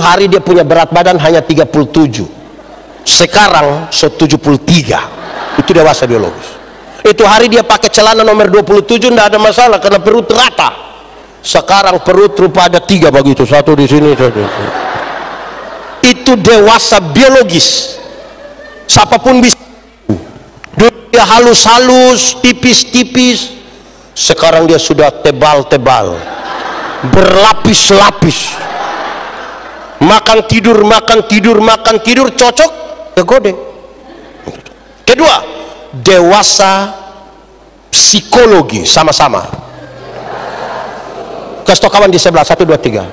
hari dia punya berat badan hanya 37. Sekarang 73. Itu dewasa biologis. Itu hari dia pakai celana nomor 27 tidak ada masalah karena perut rata. Sekarang perut rupa ada 3 begitu, 1 di sini, 1 di sini. Itu dewasa biologis. Siapapun bisa. Dia halus-halus, tipis-tipis. Sekarang dia sudah tebal-tebal, berlapis-lapis. Makan tidur, makan tidur, makan tidur, cocok ke gode. Kedua, dewasa psikologi. Sama-sama. Kasih kawan di sebelah. 1, 2, 3.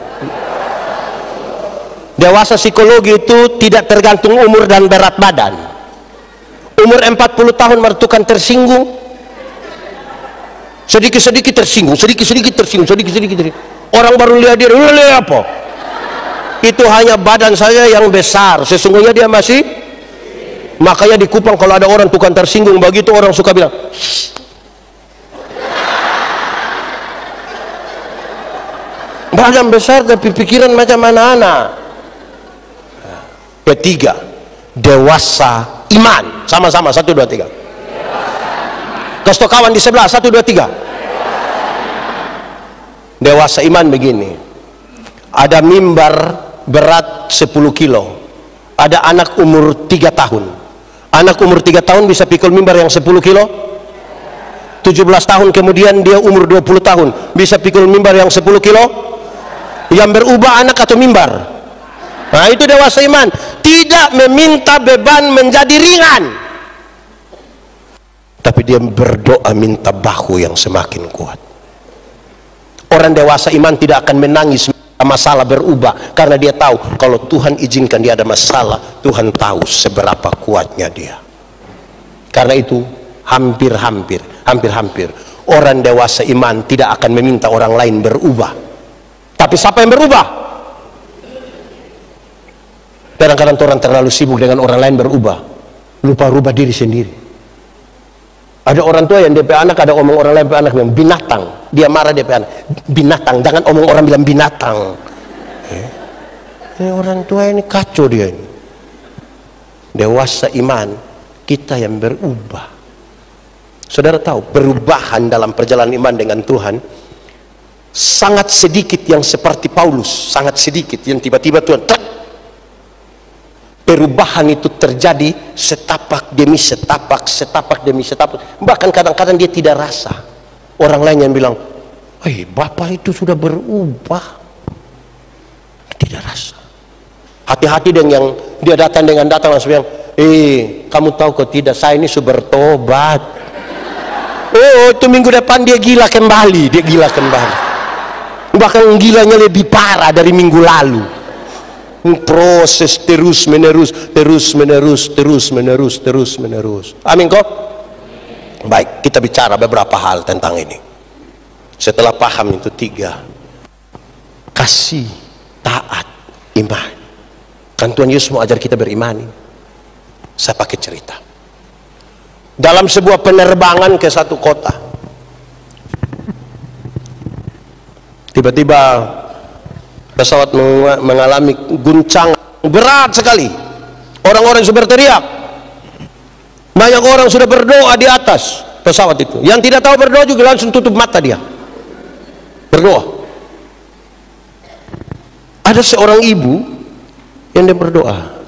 Dewasa psikologi itu tidak tergantung umur dan berat badan. Umur 40 tahun mertukan tersinggung, sedikit-sedikit tersinggung, sedikit-sedikit tersinggung, sedikit-sedikit tersinggung. Orang baru lihat dia, apa? Itu hanya badan saya yang besar, sesungguhnya dia masih. Makanya di Kupang kalau ada orang tukang tersinggung begitu, orang suka bilang, badan besar tapi pikiran macam anak-anak. Ketiga, dewasa iman. Sama-sama. 1, 2, 3. Kasih kawan di sebelah. 1, 2, 3. Dewasa iman begini. Ada mimbar berat 10 kilo. Ada anak umur 3 tahun. Anak umur 3 tahun bisa pikul mimbar yang 10 kilo. 17 tahun kemudian dia umur 20 tahun bisa pikul mimbar yang 10 kilo. Yang berubah anak atau mimbar? Nah, itu dewasa iman. Tidak meminta beban menjadi ringan, tapi dia berdoa minta bahu yang semakin kuat. Orang dewasa iman tidak akan menangis masalah berubah, karena dia tahu kalau Tuhan izinkan dia ada masalah, Tuhan tahu seberapa kuatnya dia. Karena itu hampir-hampir orang dewasa iman tidak akan meminta orang lain berubah. Tapi siapa yang berubah? Kadang-kadang orang terlalu sibuk dengan orang lain berubah, lupa rubah diri sendiri. Ada orang tua yang DP anak, ada omong orang lain DP anak bilang binatang, dia marah DP anak, binatang, jangan omong orang bilang binatang. Ini orang tua ini kacau dia ini. Dewasa iman, kita yang berubah. Saudara tahu, perubahan dalam perjalanan iman dengan Tuhan sangat sedikit yang seperti Paulus, sangat sedikit yang tiba-tiba Tuhan. Perubahan itu terjadi setapak demi setapak, setapak demi setapak. Bahkan kadang-kadang dia tidak rasa. Orang lain yang bilang, Bapak itu sudah berubah. Tidak rasa. Hati-hati dengan yang dia datang langsung bilang, kamu tahu kok tidak, saya ini sudah bertobat. Oh, itu minggu depan dia gila kembali. Bahkan gilanya lebih parah dari minggu lalu. Proses terus menerus. Amin kok? Baik, kita bicara beberapa hal tentang ini. Setelah paham itu 3, kasih, taat, iman. Kan Tuhan Yesus mau ajar kita beriman. Saya pakai cerita. Dalam sebuah penerbangan ke satu kota, tiba-tiba pesawat mengalami guncangan berat sekali. Orang-orang sudah berteriak. Banyak orang sudah berdoa di atas pesawat itu. Yang tidak tahu berdoa juga langsung tutup mata dia. Berdoa. Ada seorang ibu yang dia berdoa.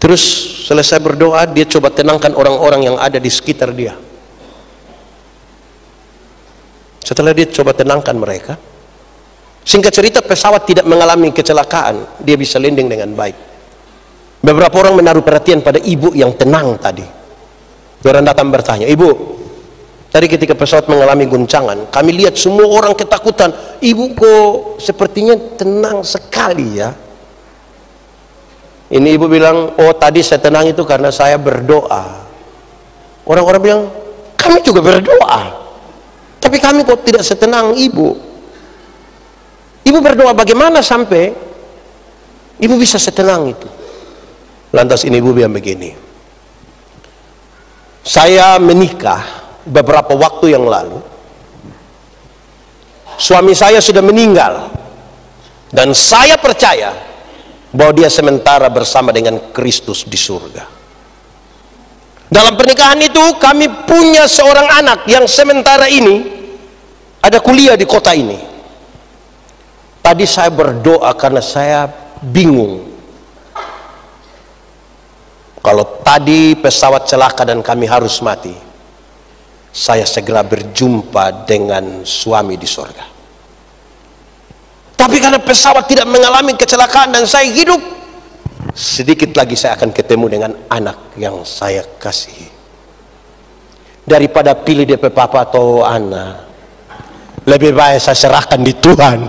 Terus selesai berdoa, dia coba tenangkan orang-orang yang ada di sekitar dia. Setelah dia coba tenangkan mereka, Singkat cerita, pesawat tidak mengalami kecelakaan, dia bisa landing dengan baik. Beberapa orang menaruh perhatian pada ibu yang tenang tadi. Orang datang bertanya, "Ibu, tadi ketika pesawat mengalami guncangan, kami lihat semua orang ketakutan. Ibu kok sepertinya tenang sekali ya?" Ini ibu bilang, "Oh, tadi saya tenang itu karena saya berdoa." Orang-orang bilang, "Kami juga berdoa, tapi kami kok tidak setenang ibu." Ibu berdoa bagaimana sampai ibu bisa setenang itu? Lantas ini ibu bilang begini, "Saya menikah beberapa waktu yang lalu. Suami saya sudah meninggal. Dan saya percaya bahwa dia sementara bersama dengan Kristus di surga. Dalam pernikahan itu kami punya seorang anak yang sementara ini ada kuliah di kota ini. Tadi saya berdoa karena saya bingung. Kalau tadi pesawat celaka dan kami harus mati, saya segera berjumpa dengan suami di surga. Tapi karena pesawat tidak mengalami kecelakaan dan saya hidup, sedikit lagi saya akan ketemu dengan anak yang saya kasihi. Daripada pilih DP papa atau anak, lebih baik saya serahkan di Tuhan.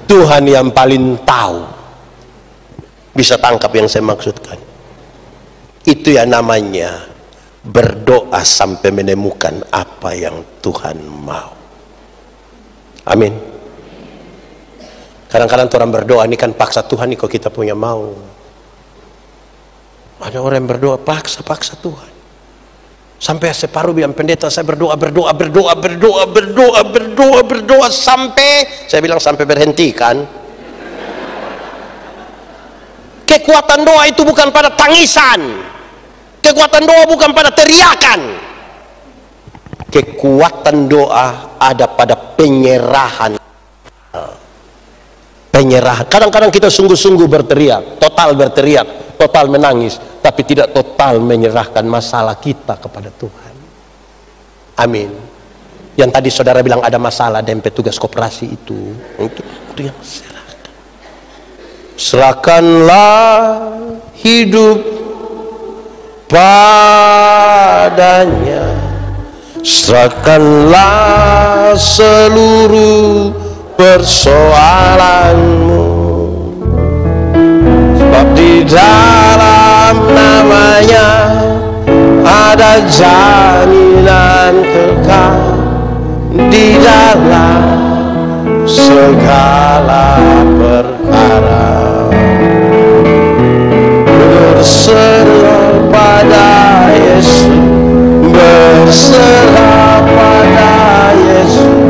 Tuhan yang paling tahu." Bisa tangkap yang saya maksudkan? Itu yang namanya berdoa sampai menemukan apa yang Tuhan mau. Amin. Kadang-kadang orang berdoa ini kan paksa Tuhan nih, kok kita punya mau. Ada orang yang berdoa paksa Tuhan. Sampai separuh bilang, "Pendeta, saya berdoa sampai," saya bilang, "sampai berhenti kan?" Kekuatan doa itu bukan pada tangisan. Kekuatan doa bukan pada teriakan. Kekuatan doa ada pada penyerahan. Penyerahan. Kadang-kadang kita sungguh-sungguh berteriak, total menangis, tapi tidak total menyerahkan masalah kita kepada Tuhan. Amin. Yang tadi saudara bilang ada masalah dan petugas koperasi itu yang serahkan. Serahkanlah hidup padanya, serahkanlah seluruh persoalanmu, sebab di dalam namanya ada jaminan kekal di dalam segala perkara. Berserah pada Yesus, berserah pada Yesus,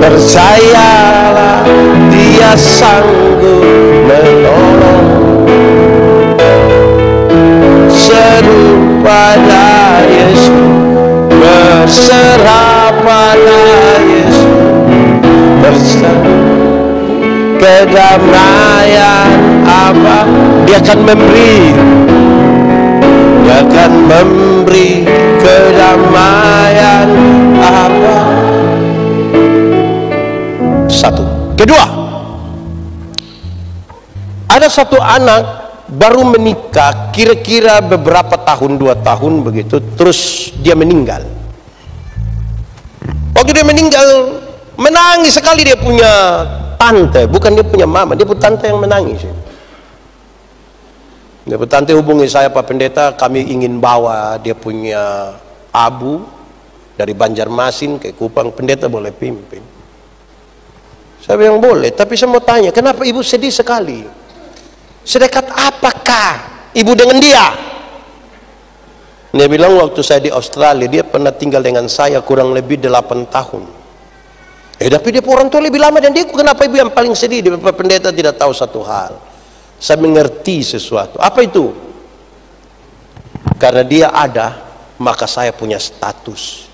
percayalah Dia sanggup menolong. Seru pada Yesus, berserah pada Yesus, berserah. Kedamaian apa Dia akan memberi, Dia akan memberi kedamaian apa. Satu. Kedua, ada satu anak baru menikah, kira-kira beberapa tahun, 2 tahun begitu, terus dia meninggal. Waktu dia meninggal, menangis sekali. Dia punya tante, bukan dia punya mama, dia punya tante yang menangis. Dia punya tante hubungi saya, "Pak Pendeta, kami ingin bawa dia punya abu dari Banjarmasin ke Kupang, Pendeta boleh pimpin?" Saya bilang boleh, tapi saya mau tanya, kenapa ibu sedih sekali? Sedekat apakah ibu dengan dia? Dia bilang, "Waktu saya di Australia, dia pernah tinggal dengan saya kurang lebih 8 tahun. Tapi dia orang tua lebih lama dan dia, kenapa ibu yang paling sedih?" Dia, "Pak Pendeta tidak tahu satu hal. Saya mengerti sesuatu." "Apa itu?" "Karena dia ada, maka saya punya status.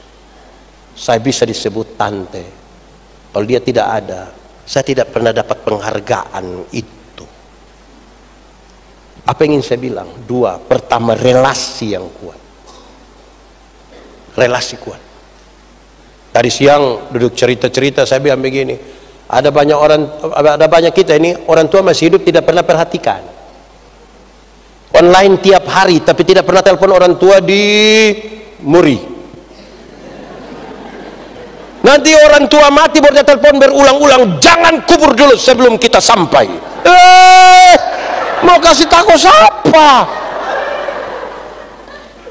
Saya bisa disebut tante. Kalau dia tidak ada, saya tidak pernah dapat penghargaan itu." Apa yang ingin saya bilang? 2. Pertama, relasi yang kuat. Relasi kuat. Tadi siang duduk cerita-cerita, saya bilang begini, Ada banyak kita ini orang tua masih hidup tidak pernah perhatikan. Online tiap hari tapi tidak pernah telepon orang tua di Muri. Nanti orang tua mati baru dia telepon berulang-ulang, jangan kubur dulu sebelum kita sampai. Mau kasih tahu siapa?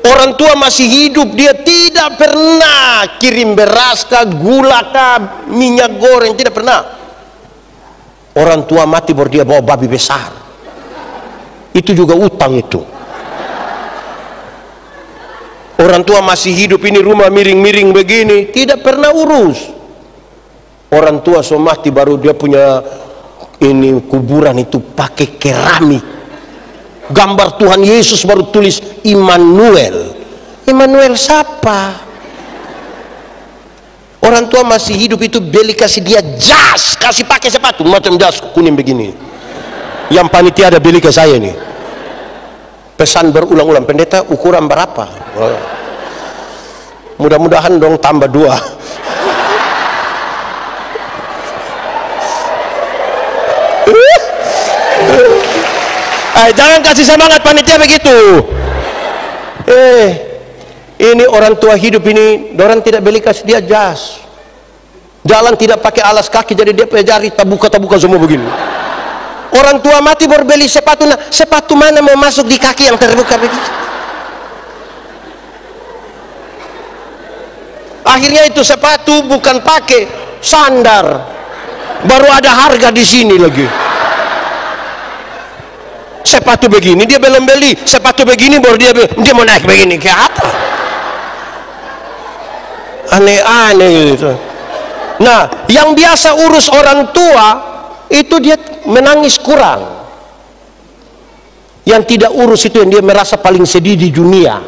Orang tua masih hidup, dia tidak pernah kirim beras kah, gula kah, minyak goreng, tidak pernah. Orang tua mati baru dia bawa babi besar. Itu juga utang itu. Orang tua masih hidup ini rumah miring-miring begini, tidak pernah urus. Orang tua so mati baru dia punya ini kuburan itu pakai keramik. Gambar Tuhan Yesus baru tulis Immanuel. Immanuel siapa? Orang tua masih hidup itu beli kasih dia jas, kasih pakai sepatu macam jas kuning begini. Yang panitia ada beli ke saya nih. Pesan berulang-ulang, pendeta ukuran berapa? Mudah-mudahan dong tambah 2. Jangan kasih semangat panitia begitu. Ini orang tua hidup ini, orang tidak beli kasih dia jas. Jalan tidak pakai alas kaki, jadi dia punya jari tabuka semua begini. Orang tua mati baru beli sepatu. Nah, sepatu mana mau masuk di kaki yang terbuka begitu? Akhirnya itu sepatu bukan pakai sandar, baru ada harga di sini lagi. Sepatu begini dia belum beli, sepatu begini baru dia mau naik begini, kayak apa? Aneh-aneh gitu. Nah, yang biasa urus orang tua itu dia menangis kurang. Yang tidak urus itu yang dia merasa paling sedih di dunia.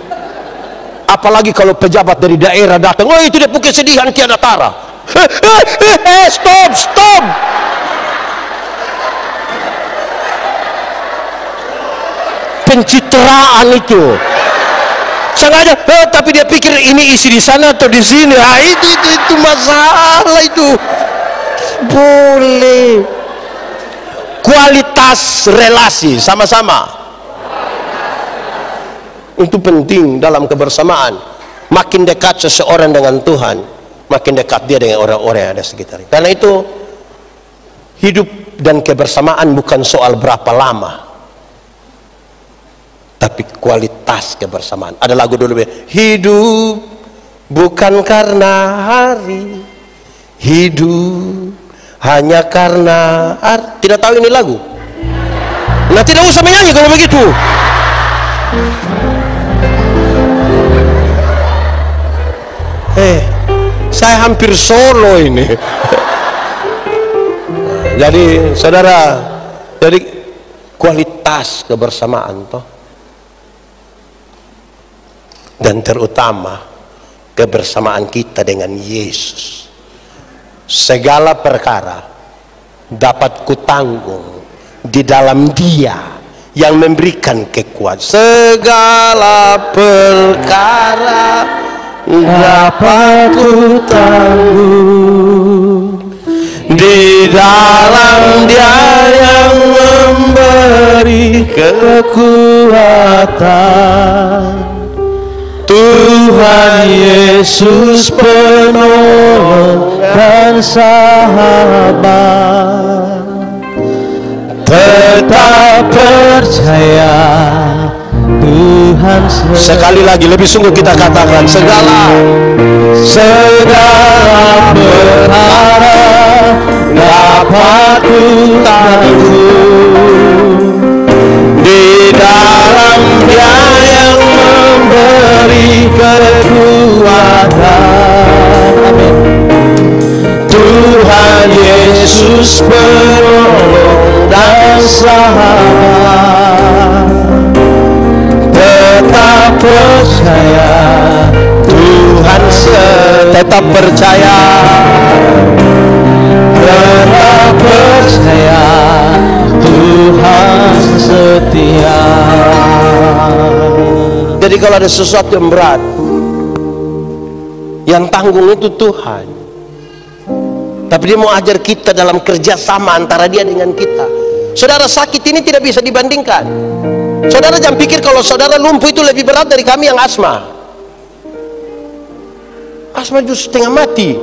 Apalagi kalau pejabat dari daerah datang, oh itu dia pukul sedihan tiada tara. Stop. Pencitraan itu sengaja, tapi dia pikir ini isi di sana atau di sini. Itu masalah itu. Boleh. Kualitas relasi sama-sama itu penting dalam kebersamaan. Makin dekat seseorang dengan Tuhan, makin dekat dia dengan orang-orang yang ada sekitarnya. Karena itu hidup dan kebersamaan bukan soal berapa lama, tapi kualitas kebersamaan. Ada lagu dulu, hidup bukan karena hari, hidup hanya karena tidak tahu ini lagu. Nah, tidak usah menyanyi kalau begitu. Saya hampir solo ini. Jadi saudara, jadi kualitas kebersamaan toh. Dan terutama kebersamaan kita dengan Yesus. Segala perkara dapat kutanggung di dalam Dia yang memberikan kekuatan. Segala perkara dapat kutanggung di dalam Dia yang memberi kekuatan. Tuhan Yesus penolong dan sahabat, tetap percaya Tuhan. Sekali lagi lebih sungguh kita katakan, segala perkara dapat kutanggung di dalam Dia yang memberi kekuatan. Amin. Tuhan Yesus penolong dan sahabat, tetap percaya Tuhan, tetap percaya, tetap percaya Tuhan setia. Jadi kalau ada sesuatu yang berat, yang tanggung itu Tuhan. Tapi dia mau ajar kita dalam kerjasama antara dia dengan kita. Saudara, sakit ini tidak bisa dibandingkan. Saudara jangan pikir kalau saudara lumpuh itu lebih berat dari kami yang asma. Asma justru setengah mati.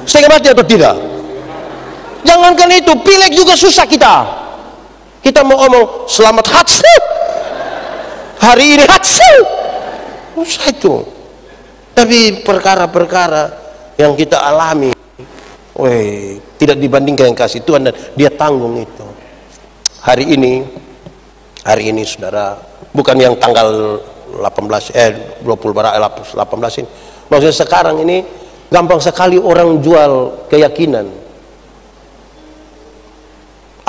Setengah mati atau tidak? Jangankan itu, pilek juga susah kita. Kita mau omong selamat hatsu, hari ini hatsu, susah itu. Tapi perkara-perkara yang kita alami, tidak dibandingkan yang kasih Tuhan, dan dia tanggung itu. Hari ini saudara, bukan yang tanggal 18 ini, maksudnya sekarang ini gampang sekali orang jual keyakinan.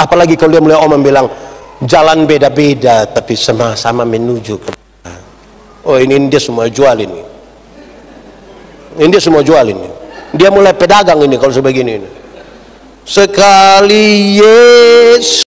Apalagi kalau dia mulai omong bilang jalan beda-beda tapi sama-sama menuju ke, ini dia semua jual ini. Ini dia semua jual ini. Dia mulai pedagang ini kalau sebegini ini. Sekali Yesus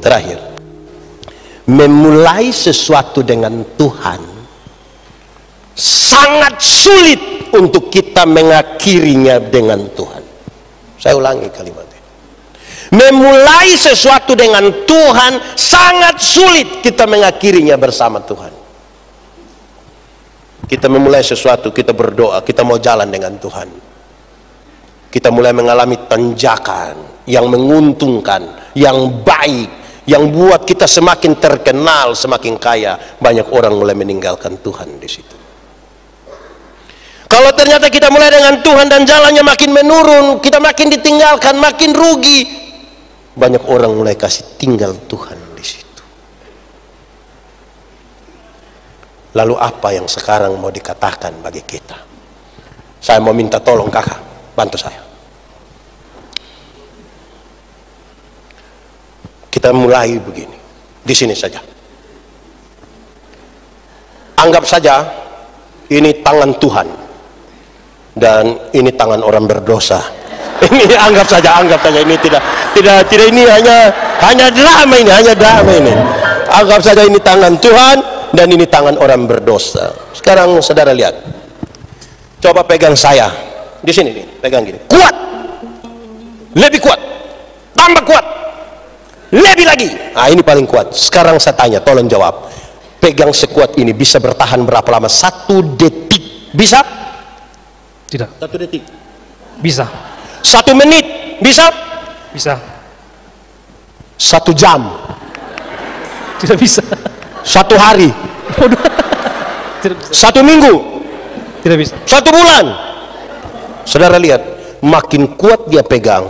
terakhir, memulai sesuatu dengan Tuhan sangat sulit untuk kita mengakhirinya dengan Tuhan. Saya ulangi kalimat ini. Memulai sesuatu dengan Tuhan sangat sulit kita mengakhirinya bersama Tuhan. Kita memulai sesuatu, kita berdoa, kita mau jalan dengan Tuhan. Kita mulai mengalami tanjakan yang menguntungkan, yang baik, yang buat kita semakin terkenal, semakin kaya. Banyak orang mulai meninggalkan Tuhan di situ. Kalau ternyata kita mulai dengan Tuhan dan jalannya makin menurun, kita makin ditinggalkan, makin rugi, banyak orang mulai kasih tinggal Tuhan di situ. Lalu apa yang sekarang mau dikatakan bagi kita? Saya mau minta tolong kakak, bantu saya. Kita mulai begini, di sini saja. Anggap saja ini tangan Tuhan dan ini tangan orang berdosa. Ini anggap saja ini tidak ini hanya drama ini, Anggap saja ini tangan Tuhan dan ini tangan orang berdosa. Sekarang saudara lihat, coba pegang saya di sini nih, pegang gini, kuat, lebih kuat, tambah kuat. Lebih lagi, ini paling kuat. Sekarang saya tanya, tolong jawab. Pegang sekuat ini bisa bertahan berapa lama? 1 detik bisa? Tidak. 1 detik Bisa. 1 menit bisa? Bisa. 1 jam? Tidak bisa. 1 hari? Tidak bisa. 1 minggu? Tidak bisa. 1 bulan? Saudara lihat, makin kuat dia pegang,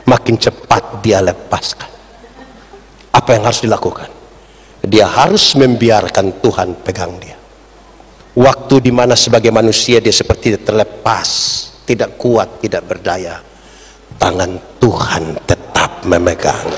makin cepat dia lepaskan. Apa yang harus dilakukan? Dia harus membiarkan Tuhan pegang dia. Waktu dimana sebagai manusia dia seperti terlepas, tidak kuat, tidak berdaya, tangan Tuhan tetap memegang.